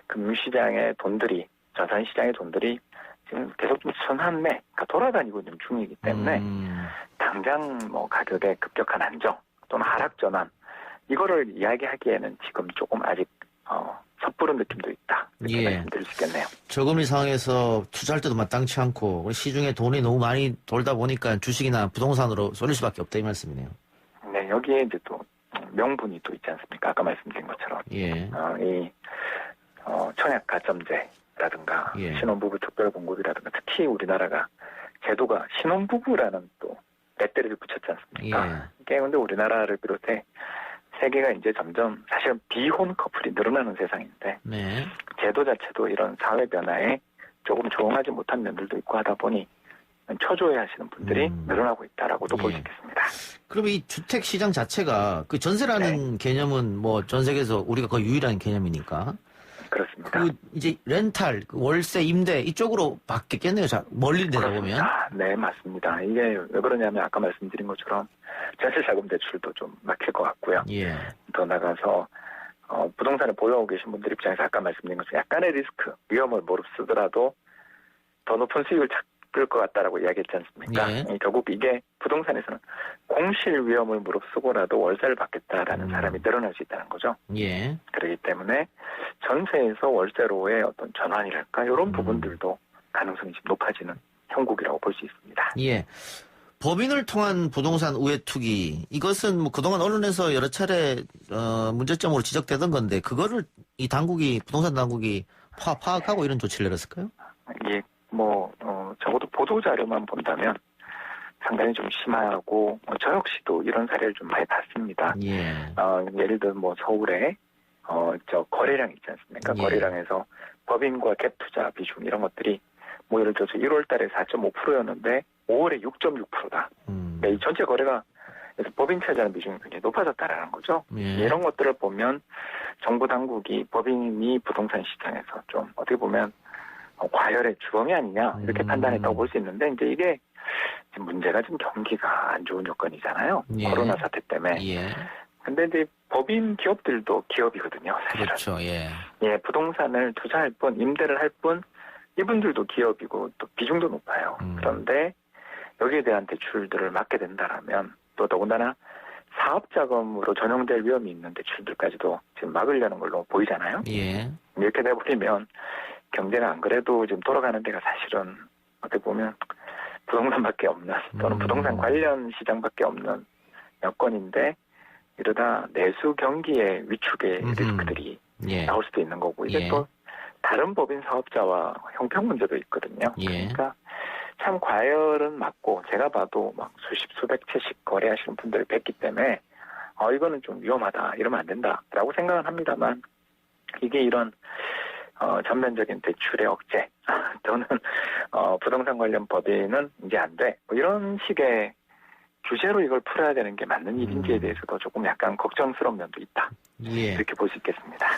금융시장의 돈들이 자산시장의 돈들이 지금 계속 선한매 그러니까 돌아다니고 있는 중이기 때문에 당장 뭐 가격의 급격한 안정 또는 하락 전환 이거를 이야기하기에는 지금 조금 아직 섣부른 느낌도 있다. 이렇게 말씀드릴 수 있겠네요. 저금리 상황에서 투자할 때도 마땅치 않고 시중에 돈이 너무 많이 돌다 보니까 주식이나 부동산으로 쏠릴 수밖에 없다 이 말씀이네요. 네, 여기에 이제 또 명분이 또 있지 않습니까? 아까 말씀드린 것처럼 이 청약 가점제라든가 신혼부부 특별공급이라든가 특히 우리나라가 제도가 신혼부부라는 또 배터리를 붙였지 않습니까? 이게 근데 우리나라를 비롯해 세계가 이제 점점 사실은 비혼 커플이 늘어나는 세상인데 제도 자체도 이런 사회 변화에 조금 조응하지 못한 면들도 있고 하다 보니 초조해하시는 분들이 늘어나고 있다라고도 볼 수 있겠습니다. 그럼 이 주택 시장 자체가 그 전세라는 개념은 뭐 전 세계에서 우리가 거의 유일한 개념이니까. 그렇습니다. 그 이제 렌탈, 월세, 임대 이쪽으로 바뀌겠네요. 자, 멀리 내다보면. 네, 맞습니다. 이게 왜 그러냐면 아까 말씀드린 것처럼 전세자금 대출도 좀 막힐 것 같고요. 더 나가서 부동산을 보유하고 계신 분들 입장에서 아까 말씀드린 것처럼 약간의 리스크, 위험을 무릅쓰더라도 더 높은 수익을 찾을 것 같다라고 이야기했지 않습니까? 결국 이게 부동산에서는 공실 위험을 무릅쓰고라도 월세를 받겠다라는 사람이 늘어날 수 있다는 거죠. 그렇기 때문에 전세에서 월세로의 어떤 전환이랄까 이런 부분들도 가능성이 좀 높아지는 형국이라고 볼 수 있습니다. 법인을 통한 부동산 우회 투기 이것은 뭐 그동안 언론에서 여러 차례 문제점으로 지적되던 건데 그거를 이 당국이 부동산 당국이 파악하고 이런 조치를 내렸을까요? 적어도 보도 자료만 본다면 상당히 좀 심하고 저 역시도 이런 사례를 좀 많이 봤습니다. 예를 들어 뭐 서울에 저 거래량 있지 않습니까? 거래량에서 법인과 갭 투자 비중 이런 것들이 뭐 예를 들어서 1월 달에 4.5%였는데 5월에 6.6%다. 그러니까 이 전체 거래가 그래서 법인 차지하는 비중이 굉장히 높아졌다라는 거죠. 이런 것들을 보면 정부 당국이 법인이 부동산 시장에서 좀 어떻게 보면 과열의 주범이 아니냐 이렇게 판단했다고 볼 수 있는데 이제 이게 지금 문제가 지금 경기가 안 좋은 여건이잖아요. 코로나 사태 때문에. 근데 이제 법인 기업들도 기업이거든요. 사실은. 그렇죠. 부동산을 투자할 뿐, 임대를 할 뿐, 이분들도 기업이고 또 비중도 높아요. 그런데 여기에 대한 대출들을 막게 된다라면 또 더군다나 사업자금으로 전용될 위험이 있는 대출들까지도 지금 막으려는 걸로 보이잖아요. 이렇게 돼버리면 경제는 안 그래도 지금 돌아가는 데가 사실은 어떻게 보면 부동산밖에 없는 또는 부동산 관련 시장밖에 없는 여건인데 이러다 내수 경기의 위축의 리스크들이 나올 수도 있는 거고 이게 또 다른 법인 사업자와 형평 문제도 있거든요. 그러니까 참 과열은 맞고 제가 봐도 막 수십 수백 채씩 거래하시는 분들을 뵀기 때문에 이거는 좀 위험하다 이러면 안 된다라고 생각은 합니다만 이게 이런 전면적인 대출의 억제 또는 부동산 관련 법인은 이제 안 돼 뭐 이런 식의 규제로 이걸 풀어야 되는 게 맞는 일인지에 대해서도 조금 약간 걱정스러운 면도 있다 이렇게 볼 수 있겠습니다.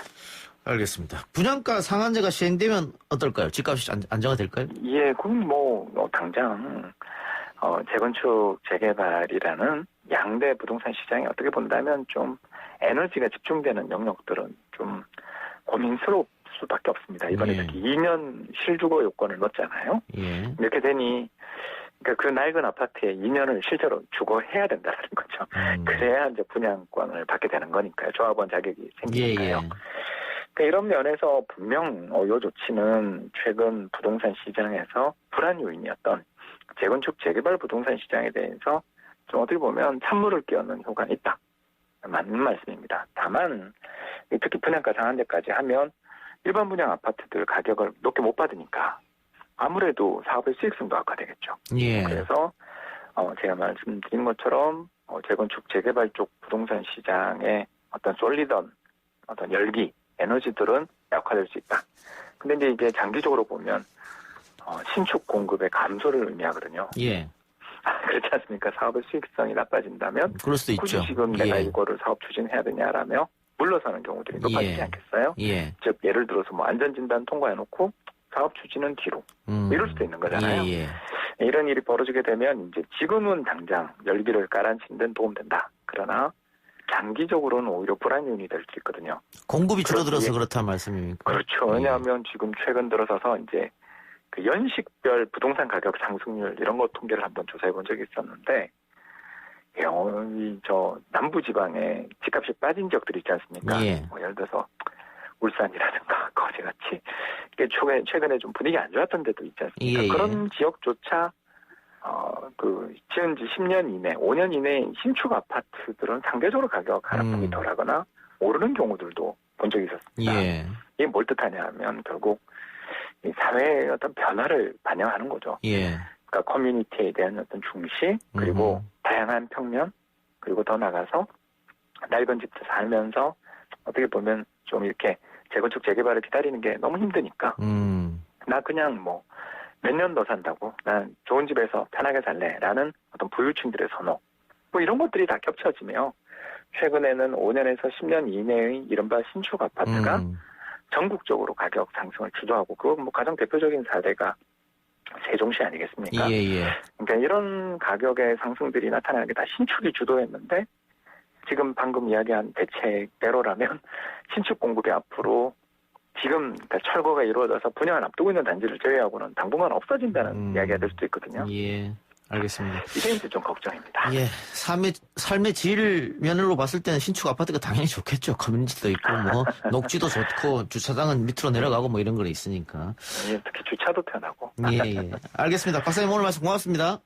알겠습니다. 분양가 상한제가 시행되면 어떨까요? 집값이 안정화될까요? 그럼 당장 재건축 재개발이라는 양대 부동산 시장이 어떻게 본다면 좀 에너지가 집중되는 영역들은 좀 고민스러울 수밖에 없습니다. 이번에 특히 2년 실주거 요건을 넣었잖아요. 이렇게 되니 그러니까 그 낡은 아파트에 2년을 실제로 주거해야 된다는 거죠. 그래야 이제 분양권을 받게 되는 거니까요. 조합원 자격이 생기니까요. 그러니까 이런 면에서 분명 이 조치는 최근 부동산 시장에서 불안 요인이었던 재건축 재개발 부동산 시장에 대해서 좀 어떻게 보면 찬물을 끼얹는 효과는 있다. 맞는 말씀입니다. 다만 특히 분양가 상한제까지 하면 일반 분양 아파트들 가격을 높게 못 받으니까 아무래도 사업의 수익성도 악화되겠죠. 그래서 제가 말씀드린 것처럼 재건축 재개발 쪽 부동산 시장의 어떤 쏠리던 어떤 열기, 에너지들은 약화될 수 있다. 근데 이제 이게 장기적으로 보면 신축 공급의 감소를 의미하거든요. 그렇지 않습니까? 사업의 수익성이 나빠진다면 그럴 수도 있죠. 굳이 지금 내가 이거를 사업 추진해야 되냐라며 물러서는 경우들이 높아지지 않겠어요? 즉 예를 들어서 뭐 안전진단 통과해놓고 사업 추진은 뒤로 이럴 수도 있는 거잖아요. 이런 일이 벌어지게 되면 이제 지금은 당장 열기를 가라앉히는 데는 도움된다. 그러나 장기적으로는 오히려 불안 요인이 될 수 있거든요. 공급이 줄어들어서 그렇다는 말씀입니까? 그렇죠. 왜냐하면 지금 최근 들어서서 이제 그 연식별 부동산 가격 상승률 이런 거 통계를 한번 조사해 본 적이 있었는데 저 남부지방에 집값이 빠진 지역들이 있지 않습니까? 뭐 예를 들어서 울산이라든가 거제같이 최근에 좀 분위기 안 좋았던 데도 있지 않습니까? 그런 지역조차 지은 지 10년 이내, 5년 이내에 신축 아파트들은 상대적으로 가격 하락폭이 덜하거나 오르는 경우들도 본 적이 있었습니다. 이게 뭘 뜻하냐 하면 결국 이 사회의 어떤 변화를 반영하는 거죠. 그러니까 커뮤니티에 대한 어떤 중시, 그리고 다양한 평면, 그리고 더 나가서 낡은 집도 살면서 어떻게 보면 좀 이렇게 재건축 재개발을 기다리는 게 너무 힘드니까 나 그냥 뭐 몇 년 더 산다고 난 좋은 집에서 편하게 살래라는 어떤 부유층들의 선호 뭐 이런 것들이 다 겹쳐지며 최근에는 5년에서 10년 이내의 이른바 신축 아파트가 전국적으로 가격 상승을 주도하고 그 뭐 가장 대표적인 사례가 세종시 아니겠습니까? 예. 그러니까 이런 가격의 상승들이 나타나는 게 다 신축이 주도했는데 지금 방금 이야기한 대책대로라면 신축 공급이 앞으로 지금 그러니까 철거가 이루어져서 분양을 앞두고 있는 단지를 제외하고는 당분간 없어진다는 이야기가 될 수도 있거든요. 예, 알겠습니다. 이게 이제 좀 걱정입니다. 예, 삶의 질 면으로 봤을 때는 신축 아파트가 당연히 좋겠죠. 커뮤니티도 있고 뭐 녹지도 좋고 주차장은 밑으로 내려가고 뭐 이런 거 있으니까. 예, 특히 주차도 편하고. 예. 알겠습니다. 박사님 오늘 말씀 고맙습니다.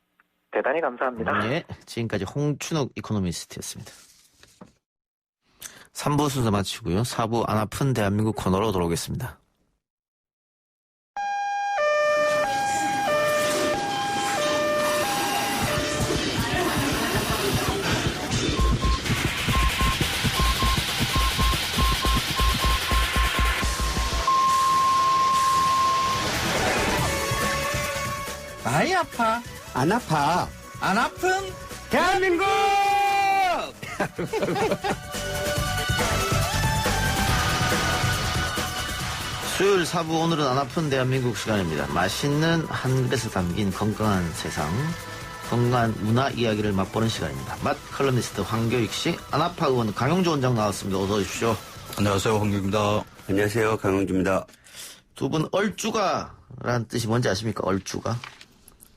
대단히 감사합니다. 예, 지금까지 홍춘욱 이코노미스트였습니다. 3부 순서 마치고요. 4부 안 아픈 대한민국 코너로 돌아오겠습니다. 많이 아파. 안 아파. 안 아픈 대한민국! 수요일 4부 오늘은 안 아픈 대한민국 시간입니다. 맛있는 한 그릇에 담긴 건강한 세상, 건강한 문화 이야기를 맛보는 시간입니다. 맛 컬럼니스트 황교익 씨, 안아파 의원 강용주 원장 나왔습니다. 어서 오십시오. 안녕하세요. 황교익입니다. 안녕하세요. 강용주입니다. 두 분 얼주가라는 뜻이 뭔지 아십니까? 얼주가?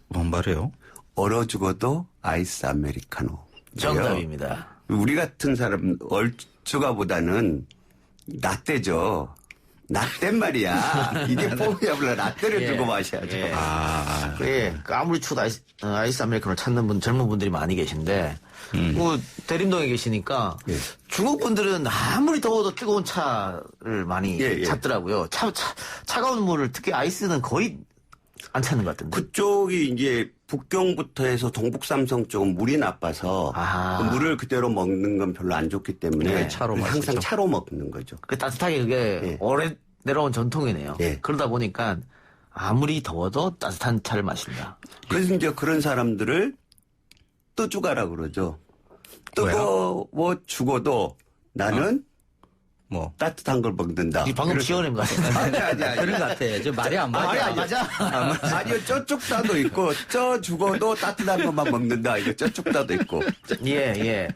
뭔 말이에요? 얼어 죽어도 아이스 아메리카노. 정답입니다. 우리 같은 사람 얼주가보다는 라떼죠. 라떼 말이야. 이게 폼이야블라 라떼를 주고 마셔야죠. 예. 그래. 아무리 추워도 아이스 아메리카노를 찾는 젊은 분들이 많이 계신데, 뭐 대림동에 계시니까 중국 분들은 아무리 더워도 뜨거운 차를 많이 찾더라고요. 차가운 물을 특히 아이스는 거의 안 찾는 것 같은데. 그쪽이 이제 북경부터 해서 동북삼성 쪽은 물이 나빠서 그 물을 그대로 먹는 건 별로 안 좋기 때문에 항상 차로 먹는 거죠. 그 따뜻하게 그게 오래 내려온 전통이네요. 그러다 보니까 아무리 더워도 따뜻한 차를 마신다. 그래서 이제 그런 사람들을 뜨주가라 그러죠. 뜨거워 죽어도 나는 뭐 따뜻한 걸 먹는다. 방금 지어낸 거 같아요. 아니. 그런 것 같아. 저 말이 안 맞아. 말이 안 맞아? 아니요, 저쪽 다도 있고, 저 죽어도 따뜻한 것만 먹는다. 이거 저쪽 다도 있고. 예.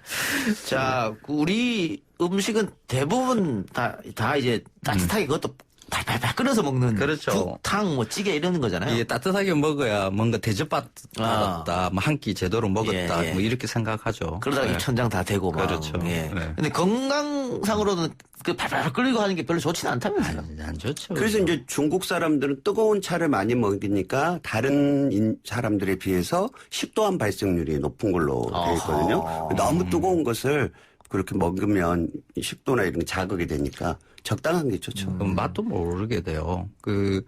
자, 우리 음식은 대부분 다 이제 따뜻하게 그것도 팔팔팔 끓여서 먹는. 그렇죠. 국탕, 뭐 찌개 이러는 거잖아요. 예, 따뜻하게 먹어야 뭔가 대접받았다. 뭐 한 끼 제대로 먹었다. 뭐 이렇게 생각하죠. 그러다가 입천장 다 되고 막. 그렇죠. 근데 건강상으로는 그 팔팔 끓이고 하는 게 별로 좋지는 않다면서요. 안 좋죠. 그래서 이제 중국 사람들은 뜨거운 차를 많이 먹으니까 다른 사람들에 비해서 식도암 발생률이 높은 걸로 되어 있거든요. 너무 뜨거운 것을 그렇게 먹으면 식도나 이런 게 자극이 되니까 적당한 게 좋죠. 맛도 모르게 돼요. 그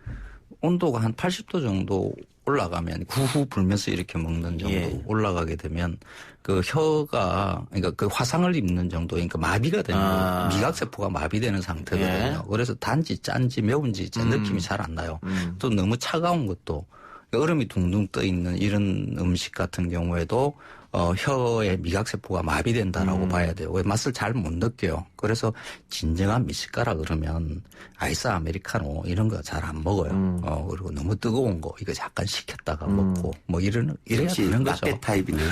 온도가 한 80도 정도 올라가면 구후 불면서 이렇게 먹는 정도 올라가게 되면 그 혀가 그러니까 그 화상을 입는 정도 그러니까 마비가 되는 거예요. 미각세포가 마비되는 상태거든요. 그래서 단지 짠지 매운지 제 느낌이 잘 안 나요. 또 너무 차가운 것도 얼음이 둥둥 떠 있는 이런 음식 같은 경우에도 혀의 미각세포가 마비된다라고 봐야 돼요. 왜 맛을 잘 못 느껴요. 그래서 진정한 미식가라 그러면 아이스 아메리카노 이런 거 잘 안 먹어요. 그리고 너무 뜨거운 거 이거 약간 식혔다가 먹고 뭐 이래야 되는 거죠. 라떼 타입이네요.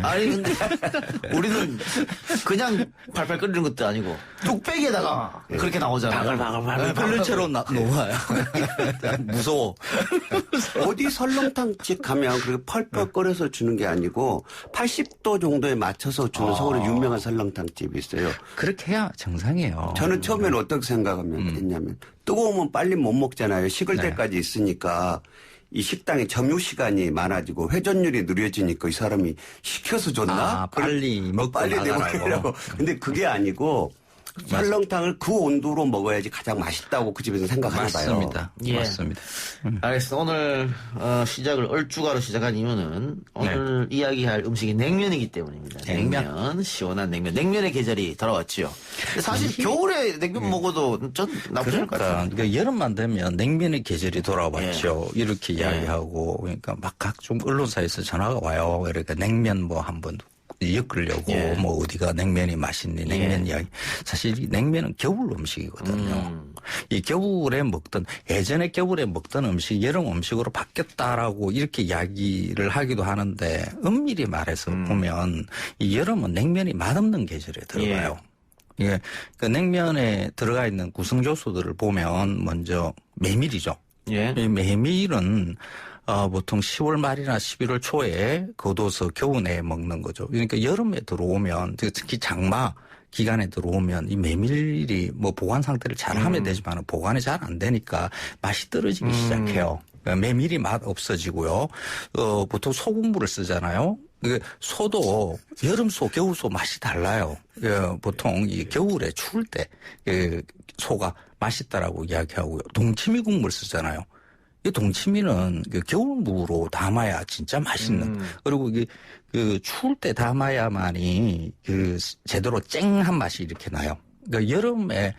아니 근데 우리는 그냥 팔팔 끓이는 것도 아니고 뚝배기에다가 그렇게 나오잖아요. 바글바글 필름처럼 놓아요. 무서워. 어디 설렁탕집 가면 그렇게 펄펄 끓여서 주는 게 아니고 80도 정도에 맞춰서 주는 서울에 유명한 설렁탕집이 있어요. 그렇게 해야 정상이에요. 저는 처음에는 어떻게 생각했냐면 뜨거우면 빨리 못 먹잖아요. 식을 때까지 있으니까 이 식당에 점유 시간이 많아지고 회전율이 느려지니까 이 사람이 시켜서 줬나? 빨리 먹고 빨리 내보내라고. 근데 그게 아니고 설렁탕을 그 온도로 먹어야지 가장 맛있다고 그 집에서 생각하나 봐요. 맞습니다. 예. 맞습니다. 알겠습니다. 오늘 시작을 얼주가로 시작한 이유는 오늘 이야기할 음식이 냉면이기 때문입니다. 냉면, 시원한 냉면. 냉면의 계절이 돌아왔죠. 사실 겨울에 냉면 먹어도 전 나쁘지 않을 것 같아요. 그러니까 여름만 되면 냉면의 계절이 돌아왔죠. 이렇게 이야기하고 그러니까 막 각종 언론사에서 전화가 와요. 그러니까 냉면 뭐 한번 엮으려고 뭐 어디가 냉면이 맛있니 냉면 이야기. 사실 이 냉면은 겨울 음식이거든요. 이 겨울에 먹던 예전에 겨울에 먹던 음식 여름 음식으로 바뀌었다라고 이렇게 이야기를 하기도 하는데 엄밀히 말해서 보면 이 여름은 냉면이 맛없는 계절에 들어가요. 예, 그 냉면에 들어가 있는 구성요소들을 보면 먼저 메밀이죠. 이 메밀은 보통 10월 말이나 11월 초에 걷어서 겨우 내에 먹는 거죠. 그러니까 여름에 들어오면 특히 장마 기간에 들어오면 이 메밀이 뭐 보관 상태를 잘 하면 되지만 보관이 잘 안 되니까 맛이 떨어지기 시작해요. 메밀이 맛 없어지고요. 보통 소금물을 쓰잖아요. 소도 여름소, 겨울소 맛이 달라요. 보통 이 겨울에 추울 때 소가 맛있다라고 이야기하고요. 동치미 국물 쓰잖아요. 이 동치미는 겨울무로 담아야 진짜 맛있는. 그리고 이게 추울 때 담아야만이 제대로 쨍한 맛이 이렇게 나요. 그러니까 여름에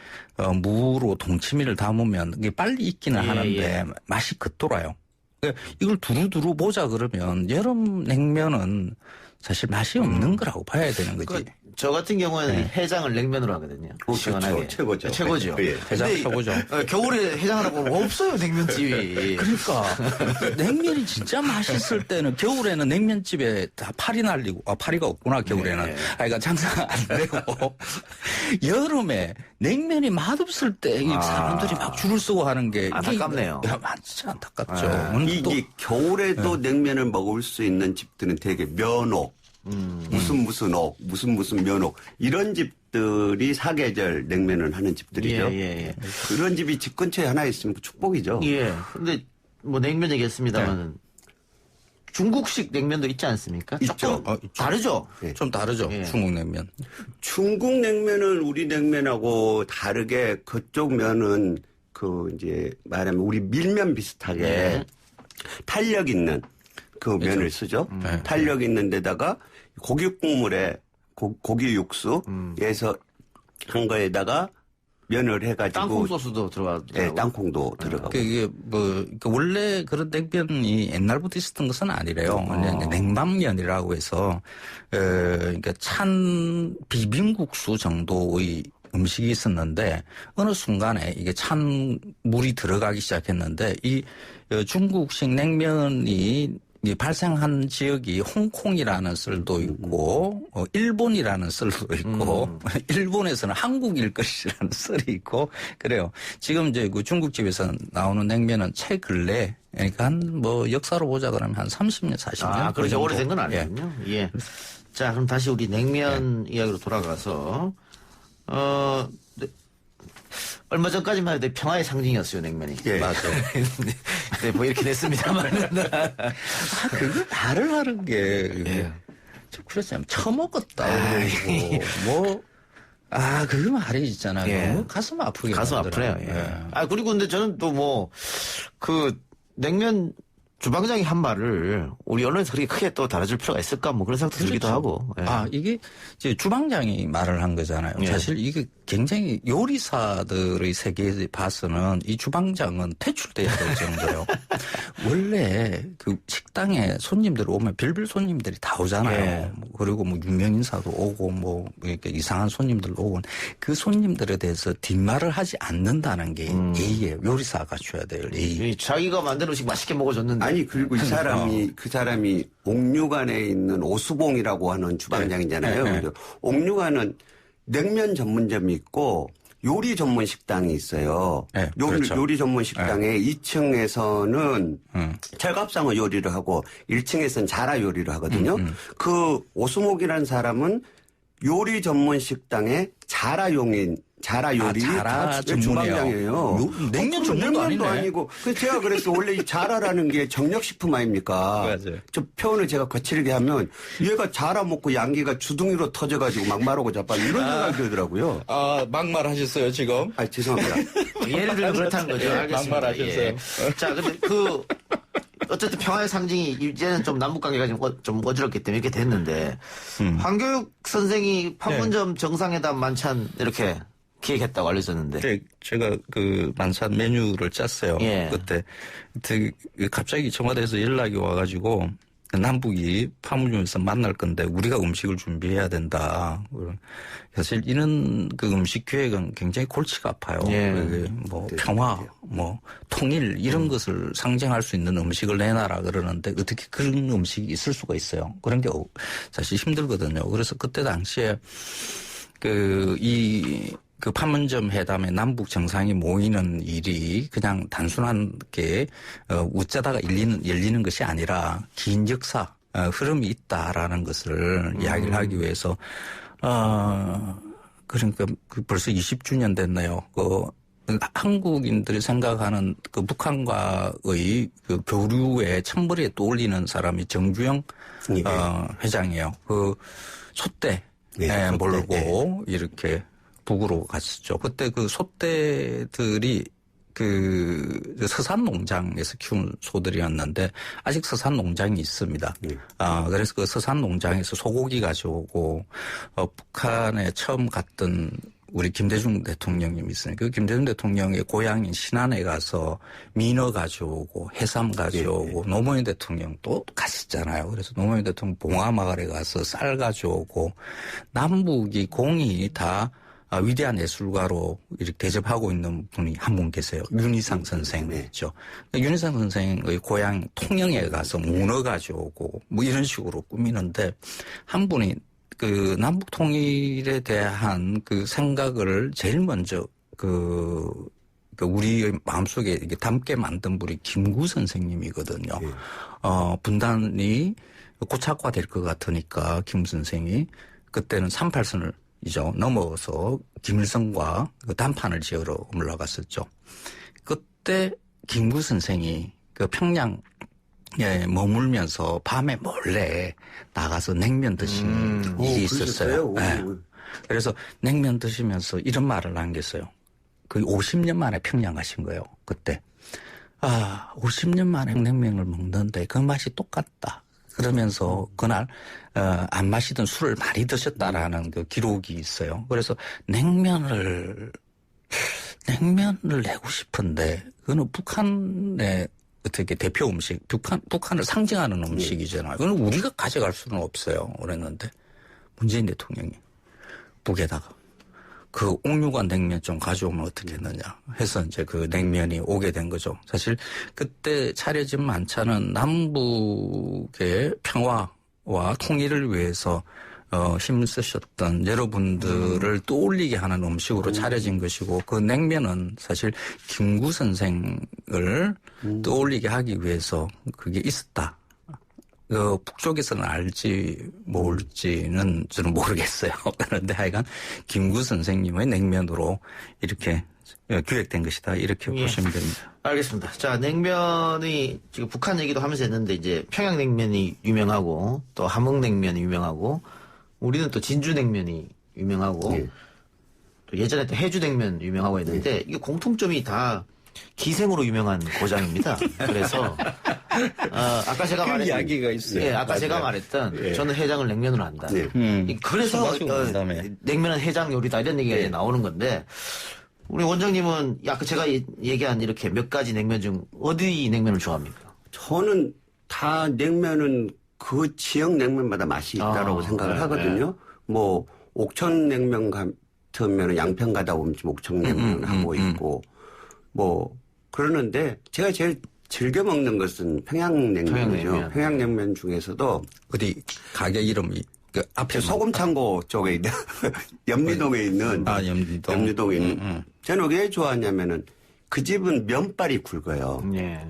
무로 동치미를 담으면 이게 빨리 익기는 하는데 맛이 겉돌아요. 그러니까 이걸 두루두루 보자 그러면 여름 냉면은 사실 맛이 없는 거라고 봐야 되는 거지. 저 같은 경우에는 해장을 냉면으로 하거든요. 시원하게. 최고죠. 최고죠. 해장 최고죠. 겨울에 해장하라고 하면 없어요, 냉면집이. 그러니까 냉면이 진짜 맛있을 때는 겨울에는 냉면집에 다 파리 날리고 파리가 없구나 겨울에는. 그러니까 장사가 안 되고 여름에 냉면이 맛없을 때 사람들이 막 줄을 서고 하는 게 안타깝네요. 진짜 안타깝죠. 이게 겨울에도 냉면을 먹을 수 있는 집들은 되게 면옥. 무슨 옥, 무슨 면옥 이런 집들이 사계절 냉면을 하는 집들이죠. 그런 집이 집 근처에 하나 있으면 축복이죠. 근데 뭐 냉면 얘기했습니다만 중국식 냉면도 있지 않습니까? 있죠. 다르죠. 좀 다르죠. 중국 냉면. 중국 냉면은 우리 냉면하고 다르게 그쪽 면은 이제 말하면 우리 밀면 비슷하게 탄력 있는 그 면을 쓰죠. 탄력 있는 데다가 고기 국물에 고기 육수에서 한 거에다가 면을 해가지고 땅콩 소스도 들어가고. 네, 땅콩도 들어가고. 이게 원래 그런 냉면이 옛날부터 있었던 것은 아니래요. 냉방면이라고 해서 그러니까 찬 비빔국수 정도의 음식이 있었는데 어느 순간에 이게 찬 물이 들어가기 시작했는데 이 중국식 냉면이 발생한 지역이 홍콩이라는 썰도 있고 일본이라는 썰도 있고 일본에서는 한국 일거리라는 썰이 있고 그래요. 지금 이제 그 중국집에서 나오는 냉면은 최근래 그러니까 한 역사로 보자 그러면 한 30년 40년 그렇게 오래된 건 아니군요. 자, 그럼 다시 우리 냉면 이야기로 돌아가서 얼마 전까지만 해도 평화의 상징이었어요, 냉면이. 맞아요. 네, 뭐 이렇게 됐습니다만. 그거 말을 하는 게, 그렇지, 처먹었다. 그러고, 그 말이 있잖아요. 너무 가슴 아프게. 가슴 아프네요. 그리고 근데 저는 또 냉면 주방장이 한 말을 우리 언론에서 그렇게 크게 또 달아줄 필요가 있을까 그런 생각도 들기도 하고. 이게 이제 주방장이 말을 한 거잖아요. 사실 이게 굉장히 요리사들의 세계에 봐서는 이 주방장은 퇴출돼야 될 정도예요. 원래 그 식당에 손님들 오면 별별 손님들이 다 오잖아요. 그리고 유명인사도 오고 이렇게 이상한 손님들 오고 그 손님들에 대해서 뒷말을 하지 않는다는 게 예의예요. 요리사가 줘야 될 예의. 자기가 만든 음식 맛있게 먹어줬는데. 아니 그리고 그 사람이 옥류관에 있는 오수봉이라고 하는 주방장이잖아요. 옥류관은 냉면 전문점이 있고 요리 전문 식당이 있어요. 요리 전문 식당에 2층에서는 철갑상어 요리를 하고 1층에서는 자라 요리를 하거든요. 그 오수목이라는 사람은 요리 전문 식당의 자라용인 자라 요리 자라 주방장이에요. 냉면 전문도 아니고. 그래서 제가 그래서 원래 이 자라라는 게 정력식품 아닙니까? 맞아요. 저 표현을 제가 거칠게 하면 얘가 자라 먹고 양기가 주둥이로 터져가지고 막말하고 자빠 이런 생각이 들더라고요. 막말하셨어요 지금? 죄송합니다. 예를 들면 그렇다는 거죠. 알겠습니다. 막말하셨어요. 예. 자, 근데 어쨌든 평화의 상징이 이제는 좀 남북 관계가 좀 어지럽기 때문에 이렇게 됐는데 황교육 선생이 판문점 정상회담 만찬 이렇게 기획했다고 알려졌는데. 네, 제가 그 만찬 메뉴를 짰어요. 예. 그때 갑자기 청와대에서 연락이 와가지고 남북이 판문점에서 만날 건데 우리가 음식을 준비해야 된다. 사실 이런 그 음식 계획은 굉장히 골치가 아파요. 예. 뭐 평화, 뭐 통일 이런 것을 상징할 수 있는 음식을 내놔라 그러는데 어떻게 그런 음식이 있을 수가 있어요. 그런 게 사실 힘들거든요. 그래서 그때 당시에 그 판문점 회담에 남북 정상이 모이는 일이 그냥 단순하게 웃자다가 열리는 것이 아니라 긴 역사, 흐름이 있다라는 것을 이야기를 하기 위해서 그러니까 벌써 20주년 됐네요. 한국인들이 생각하는 그 북한과의 그 교류의 천벌에 떠올리는 사람이 정주영 회장이에요. 그 소떼 몰고 이렇게 북으로 갔었죠. 그때 그 소떼들이 그 서산 농장에서 키운 소들이었는데 아직 서산 농장이 있습니다. 그래서 그 서산 농장에서 소고기 가져오고 북한에 처음 갔던 우리 김대중 대통령님이 있으니까 그 김대중 대통령의 고향인 신안에 가서 민어 가져오고 해삼 가져오고 노무현 대통령도 가셨잖아요. 그래서 노무현 대통령 봉화마을에 가서 쌀 가져오고 남북이 공이 다 위대한 예술가로 이렇게 대접하고 있는 분이 한 분 계세요. 윤희상 선생이죠. 윤희상 선생의 고향 통영에 가서 문어 가져오고 뭐 이런 식으로 꾸미는데 한 분이 그 남북 통일에 대한 그 생각을 제일 먼저 우리의 마음속에 이렇게 담게 만든 분이 김구 선생님이거든요. 분단이 고착화될 것 같으니까 김 선생이 그때는 38선을 넘어서 김일성과 그 단판을 지으러 올라갔었죠. 그때 김구 선생이 그 평양에 머물면서 밤에 몰래 나가서 냉면 드신 일이 있었어요. 네. 그래서 냉면 드시면서 이런 말을 남겼어요. 그 50년 만에 평양 가신 거예요. 그때. 50년 만에 냉면을 먹는데 그 맛이 똑같다. 그러면서 그날 안 마시던 술을 많이 드셨다라는 그 기록이 있어요. 그래서 냉면을 내고 싶은데 그거는 북한의 어떻게 대표 음식, 북한을 상징하는 음식이잖아요. 그건 우리가 가져갈 수는 없어요. 그랬는데 문재인 대통령이 북에다가 그 옥류관 냉면 좀 가져오면 어떻겠느냐 해서 이제 그 냉면이 오게 된 거죠. 사실 그때 차려진 만찬은 남북의 평화와 통일을 위해서 힘을 쓰셨던 여러분들을 떠올리게 하는 음식으로 차려진 것이고 그 냉면은 사실 김구 선생을 떠올리게 하기 위해서 그게 있었다. 북쪽에서는 알지 모를지는 저는 모르겠어요. 그런데 하여간 김구 선생님의 냉면으로 이렇게 기획된 것이다. 이렇게 보시면 됩니다. 알겠습니다. 자, 냉면이 지금 북한 얘기도 하면서 했는데 이제 평양냉면이 유명하고 또 함흥냉면이 유명하고 우리는 또 진주냉면이 유명하고 또 예전에 또 해주냉면 유명하고 했는데 이게 공통점이 다 기생으로 유명한 고장입니다. 그래서 아까 제가 말했던 이야기가 있어요. 예, 아까 제가 말했던 저는 해장을 냉면으로 한다. 그래서 냉면은 해장 요리다 이런 얘기가 나오는 건데 우리 원장님은 아까 제가 얘기한 이렇게 몇 가지 냉면 중 어디 냉면을 좋아합니까? 저는 다 냉면은 그 지역 냉면마다 맛이 있다라고 생각을 하거든요. 뭐 옥천냉면 같으면 양평 가다 보면 옥천냉면 하고 있고 뭐 그러는데 제가 제일 즐겨 먹는 것은 평양냉면이죠. 평양냉면 중에서도 어디 가게 이름이 그 앞에 소금창고 쪽에 있는 염리동에 있는 염리동에 있는 저는 왜 좋아하냐면은 그 집은 면발이 굵어요.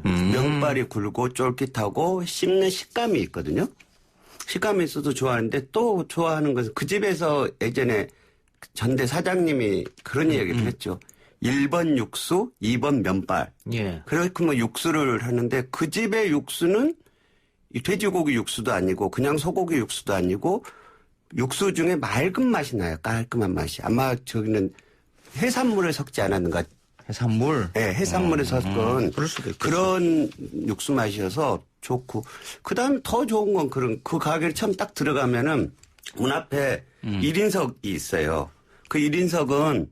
면발이 굵고 쫄깃하고 씹는 식감이 있거든요. 식감이 있어서 좋아하는데 또 좋아하는 것은 그 집에서 예전에 전대 사장님이 그런 얘기를 했죠. 1번 육수, 2번 면발. 예. 그래서 뭐 육수를 하는데 그 집의 육수는 이 돼지고기 육수도 아니고 그냥 소고기 육수도 아니고 육수 중에 맑은 맛이 나요. 깔끔한 맛이. 아마 저기는 해산물을 섞지 않았는가. 해산물? 네, 해산물에 섞은 그런 육수 맛이어서 좋고. 그 다음에 더 좋은 건 그 가게를 처음 딱 들어가면은 문 앞에 1인석이 있어요. 그 1인석은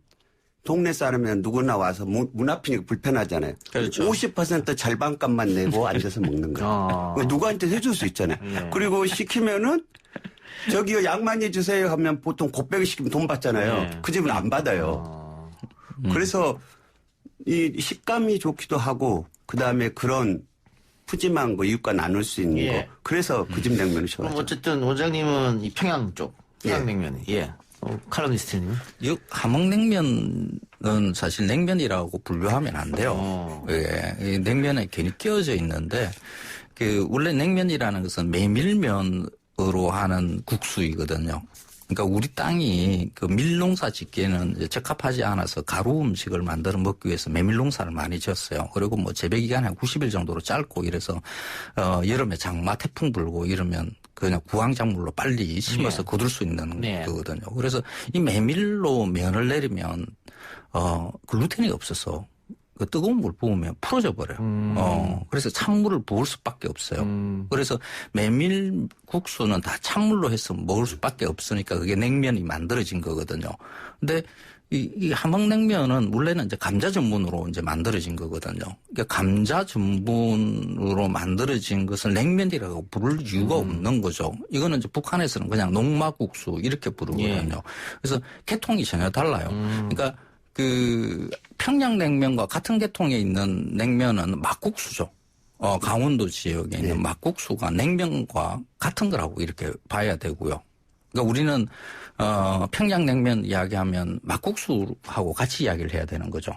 동네 사람이면 누구나 와서 문 앞이니까 불편하잖아요. 그렇죠. 50% 절반값만 내고 앉아서 먹는 거예요. 누구한테 해줄 수 있잖아요. 예. 그리고 시키면은 저기요 양 많이 주세요 하면 보통 곱빼기 시키면 돈 받잖아요. 예. 그 집은 안 받아요. 그래서 이 식감이 좋기도 하고 그다음에 그런 푸짐한 거 이웃과 나눌 수 있는 예. 거. 그래서 그 집 냉면을 좋아하죠. 그럼 어쨌든 원장님은 이 평양 쪽 평양냉면이. 예. 칼럼니스트님. 이 함흥냉면은 사실 냉면이라고 분류하면 안 돼요. 예. 이 냉면에 괜히 끼어져 있는데 원래 냉면이라는 것은 메밀면으로 하는 국수이거든요. 그러니까 우리 땅이 그 밀농사 짓기에는 이제 적합하지 않아서 가루 음식을 만들어 먹기 위해서 메밀농사를 많이 지었어요. 그리고 뭐 재배 기간이 한 90일 정도로 짧고 이래서 여름에 장마 태풍 불고 이러면 그냥 구황작물로 빨리 심어서 거둘 수 있는 거거든요. 그래서 이 메밀로 면을 내리면 글루텐이 없어서 그 뜨거운 물 부으면 풀어져 버려요. 그래서 찬물을 부을 수밖에 없어요. 그래서 메밀 국수는 다 찬물로 해서 먹을 수밖에 없으니까 그게 냉면이 만들어진 거거든요. 근데 이 함흥냉면은 원래는 이제 감자 전분으로 이제 만들어진 거거든요. 그러니까 감자 전분으로 만들어진 것을 냉면이라고 부를 이유가 없는 거죠. 이거는 이제 북한에서는 그냥 녹마국수 이렇게 부르거든요. 그래서 계통이 전혀 달라요. 그러니까 그 평양냉면과 같은 계통에 있는 냉면은 막국수죠. 강원도 지역에 있는 막국수가 냉면과 같은 거라고 이렇게 봐야 되고요. 그러니까 우리는 평양냉면 이야기하면 막국수하고 같이 이야기를 해야 되는 거죠.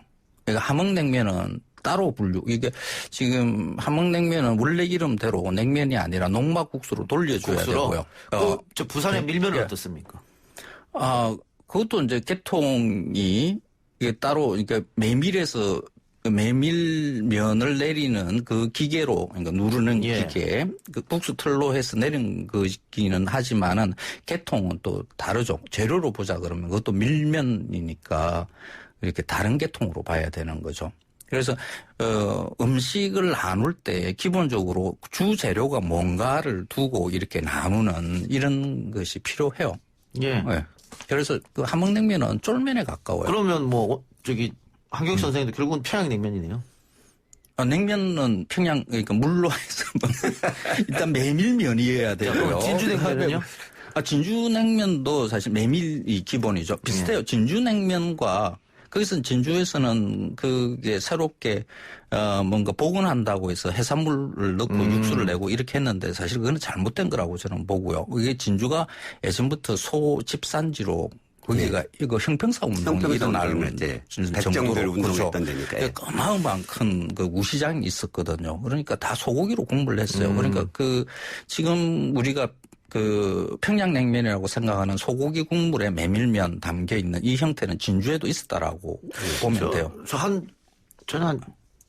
그러니까 함흥냉면은 따로 분류. 이게 지금 함흥냉면은 원래 이름대로 냉면이 아니라 녹막국수로 돌려줘야 되고요. 저 부산의 밀면은 어떻습니까? 그것도 이제 계통이 이게 따로, 그러니까 메밀에서 메밀면을 내리는 그 기계로, 그러니까 누르는 기계, 그 국수 틀로 해서 내린 거기는 하지만은 계통은 또 다르죠. 재료로 보자 그러면 그것도 밀면이니까 이렇게 다른 계통으로 봐야 되는 거죠. 그래서, 음식을 나눌 때 기본적으로 주 재료가 뭔가를 두고 이렇게 나누는 이런 것이 필요해요. 예. 네. 그래서 그 함흥냉면은 쫄면에 가까워요. 그러면 뭐 한경 선생님도 결국은 평양냉면이네요. 냉면은 평양 그러니까 물로 해서 일단 메밀면이어야 되고요. 진주냉면은요? 진주냉면도 사실 메밀이 기본이죠. 비슷해요. 진주냉면과 거기서 진주에서는 그게 새롭게 뭔가 복원한다고 해서 해산물을 넣고 육수를 내고 이렇게 했는데 사실 그거는 잘못된 거라고 저는 보고요. 이게 진주가 예전부터 소 집산지로 거기가 이거 형평사 운동이 일어날 백정들 운동했던 데니까 어마어마한 큰 그 우시장이 있었거든요. 그러니까 다 소고기로 공부를 했어요. 그러니까 그 지금 우리가 그 평양냉면이라고 생각하는 소고기 국물에 메밀면 담겨 있는 이 형태는 진주에도 있었다라고 보면 돼요. 저는 한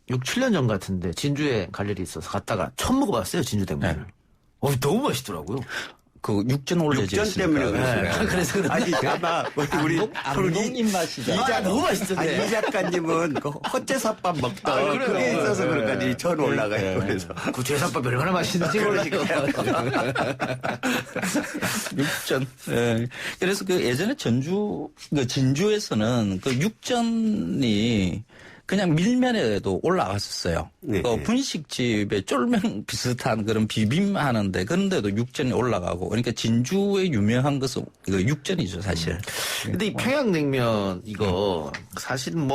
6, 7년 전 같은데 진주에 갈 일이 있어서 갔다가 처음 먹어봤어요, 진주냉면을. 너무 맛있더라고요. 그 육전 올려져 육전 때문에 그래서 아니 아마 우리 안동님 맛이다. 너무 맛있던데. 이 작가님은 그 헛제사밥 먹던 그게 있어서 그런가 전 올라가요. 그래서 그 제사밥 얼마나 맛있는지 모르겠어요. 육전. 네. 그래서 그 예전에 진주에서는 그 육전이 그냥 밀면에도 올라갔었어요. 분식집에 쫄면 비슷한 그런 비빔 하는데 그런데도 육전이 올라가고 그러니까 진주의 유명한 것은 이거 육전이죠 사실. 근데 이 평양냉면 이거 사실은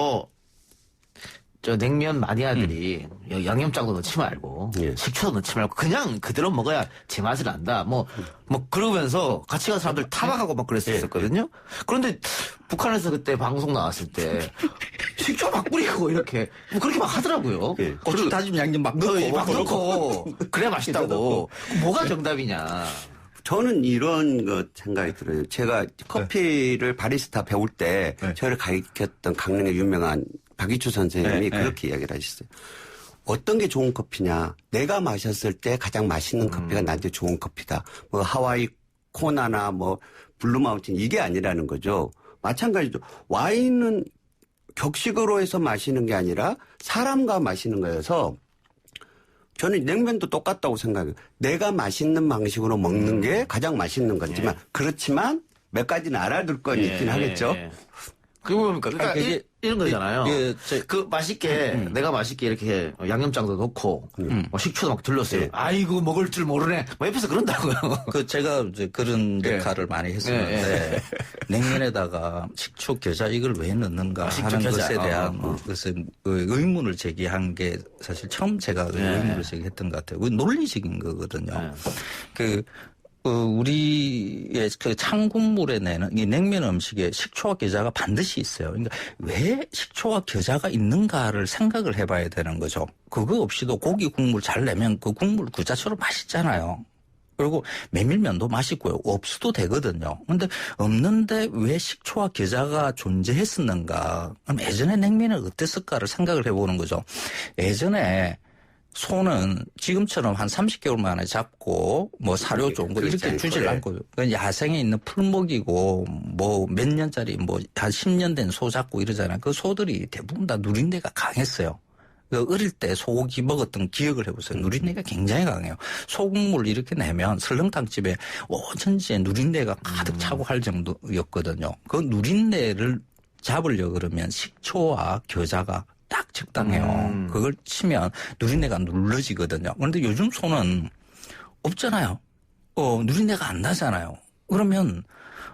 저 냉면 마니아들이 양념장도 넣지 말고 식초도 넣지 말고 그냥 그대로 먹어야 제맛을 안다. 뭐 그러면서 같이 간 사람들 타박하고 막 그랬었거든요. 그런데 북한에서 그때 방송 나왔을 때 식초 막 뿌리고 이렇게 그렇게 막 하더라고요. 고추 다진 양념 막 넣고 그래야 맛있다고. 뭐가 정답이냐. 저는 이런 거 생각이 들어요. 제가 커피를 바리스타 배울 때 저를 가르쳤던 강릉의 유명한 박이추 선생님이 그렇게 이야기를 하셨어요. 어떤 게 좋은 커피냐. 내가 마셨을 때 가장 맛있는 커피가 나한테 좋은 커피다. 뭐 하와이 코나나 뭐 블루마운틴 이게 아니라는 거죠. 마찬가지로 와인은 격식으로 해서 마시는 게 아니라 사람과 마시는 거여서 저는 냉면도 똑같다고 생각해요. 내가 맛있는 방식으로 먹는 게 가장 맛있는 거지만 그렇지만 몇 가지는 알아둘 건 있긴 하겠죠. 그게 뭡니까? 그러니까 이런 거잖아요. 그 맛있게 내가 맛있게 이렇게 양념장도 넣고 뭐 식초도 막 둘렀어요. 아이고 먹을 줄 모르네. 뭐 옆에서 그런다고요. 제가 이제 그런 역할을 많이 했었는데 냉면에다가 식초 겨자 이걸 왜 넣는가 하는 것에 대한 그래서 의문을 제기한 게 사실 처음 제가 의문을 제기했던 것 같아요. 논리적인 거거든요. 우리의 그 찬국물에 내는 이 냉면 음식에 식초와 겨자가 반드시 있어요. 그러니까 왜 식초와 겨자가 있는가를 생각을 해봐야 되는 거죠. 그거 없이도 고기 국물 잘 내면 그 국물 그 자체로 맛있잖아요. 그리고 메밀면도 맛있고요. 없어도 되거든요. 근데 없는데 왜 식초와 겨자가 존재했었는가. 그럼 예전에 냉면은 어땠을까를 생각을 해보는 거죠. 예전에 소는 지금처럼 한 30개월 만에 잡고 뭐 사료 좋은 거 이렇게 주질 않고 야생에 있는 풀목이고 뭐 몇 년짜리 뭐 한 10년 된 소 잡고 이러잖아요. 그 소들이 대부분 다 누린내가 강했어요. 어릴 때 소고기 먹었던 기억을 해보세요. 누린내가 굉장히 강해요. 소국물 이렇게 내면 설렁탕집에 온천지에 누린내가 가득 차고 할 정도였거든요. 그 누린내를 잡으려고 그러면 식초와 겨자가 딱 적당해요. 그걸 치면 누린내가 눌러지거든요. 그런데 요즘 소는 없잖아요. 누린내가 안 나잖아요. 그러면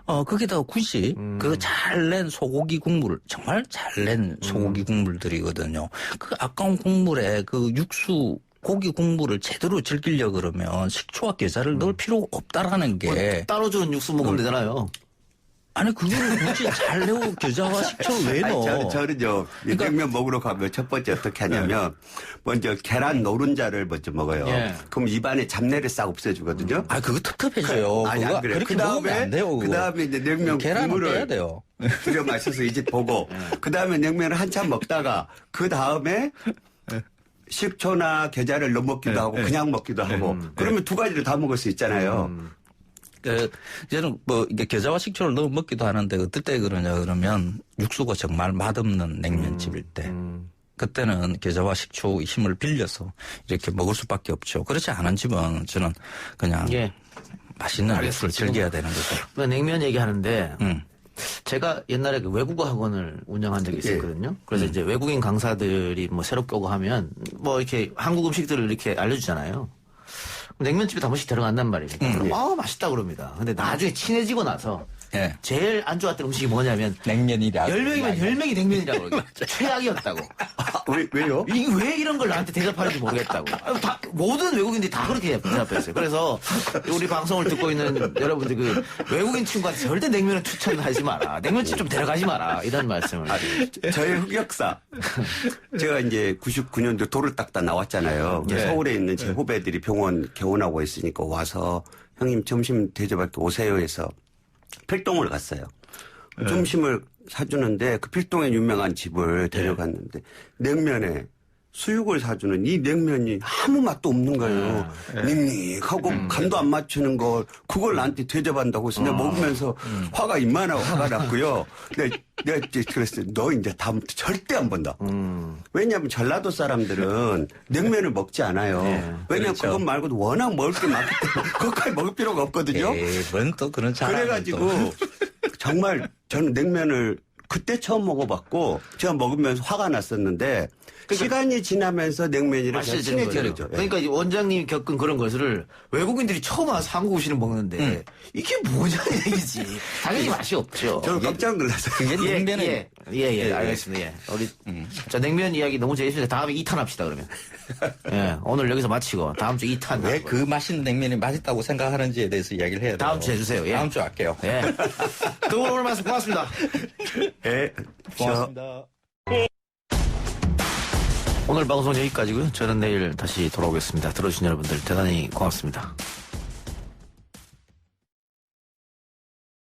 거기다가 굳이 그 잘 낸 소고기 국물, 정말 잘 낸 소고기 국물들이거든요. 그 아까운 국물에 그 육수 고기 국물을 제대로 즐기려고 그러면 식초와 겨자를 넣을 필요가 없다라는 게. 따로 주는 육수 먹으면 되잖아요. 아니 그거를 굳이 잘 내고 겨자와 식초를 왜 넣어? 저는요. 그러니까, 냉면 먹으러 가면 첫 번째 어떻게 하냐면 먼저 계란 노른자를 먼저 먹어요. 그럼 입안에 잡내를 싹 없애주거든요. 그거 텁텁해져요. 안 그래요. 그렇게 먹으면 안 돼요. 그 다음에 이제 냉면 국물을 빼야 돼요. 들여 마셔서 이제 보고 그 다음에 냉면을 한참 먹다가 그 다음에 식초나 겨자를 넣어 먹기도 하고 그냥 먹기도 하고 그러면 두 가지를 다 먹을 수 있잖아요. 저는 뭐 이게 겨자와 식초를 넣어 먹기도 하는데 어떨 때 그러냐 그러면 육수가 정말 맛없는 냉면집일 때 그때는 겨자와 식초의 힘을 빌려서 이렇게 먹을 수밖에 없죠. 그렇지 않은 집은 저는 그냥 맛있는 육수를 즐겨야 되는 거죠. 냉면 얘기하는데 제가 옛날에 그 외국어 학원을 운영한 적이 있었거든요. 그래서 이제 외국인 강사들이 뭐 새롭게 오고 하면 뭐 이렇게 한국 음식들을 이렇게 알려주잖아요. 냉면집에 한 번씩 데려간단 말이에요. 맛있다 그럽니다. 근데 나중에 친해지고 나서 제일 안 좋았던 음식이 뭐냐면 냉면이라. 10명이면 10명이 냉면이라고 그러고 최악이었다고. 왜요? 이게 왜 이런 걸 나한테 대답하는지 모르겠다고. 모든 외국인들이 다 그렇게 대답했어요. 그래서 우리 방송을 듣고 있는 여러분들 그 외국인 친구한테 절대 냉면을 추천하지 마라. 냉면집 좀 데려가지 마라. 이런 말씀을. 저의 흑역사. 제가 이제 99년도 돌을 닦다 나왔잖아요. 서울에 있는 제 후배들이 병원 개원하고 있으니까 와서 형님 점심 대접할 게 오세요 해서 필동을 갔어요. 점심을 사주는데 그 필동에 유명한 집을 데려갔는데 냉면에 수육을 사주는 이 냉면이 아무 맛도 없는 거예요. 닝닝하고 간도 안 맞추는 걸 그걸 나한테 대접한다고 해서 내가 먹으면서 화가 이만하고 화가 났고요. 내가 그랬어요. 너 이제 다음부터 절대 안 본다. 왜냐하면 전라도 사람들은 냉면을 먹지 않아요. 왜냐하면 그것 말고도 워낙 먹을 게 많기 때문에 그것까지 먹을 필요가 없거든요. 뭔 또 그런 그래가지고 정말 저는 냉면을 그때 처음 먹어봤고 제가 먹으면서 화가 났었는데 시간이 지나면서 냉면이랑 친해지죠. 그러니까 원장님이 겪은 그런 것을 외국인들이 처음 와서 한국 음식을 먹는데 이게 뭐냐는 얘기지. 당연히 맛이 없죠. 저는 깜짝 놀랐어요. 그게 냉면에 알겠습니다. 우리 자 냉면 이야기 너무 재밌습니다. 다음에 2탄 합시다 그러면. 오늘 여기서 마치고 다음 주 2탄. 왜 그 맛있는 냉면이 맛있다고 생각하는지에 대해서 이야기를 해야 돼요. 다음 주에 해주세요. 다음 주 할게요. 두 분 오늘 말씀 고맙습니다. 고맙습니다. 오늘 방송 여기까지고요. 저는 내일 다시 돌아오겠습니다. 들어주신 여러분들 대단히 고맙습니다.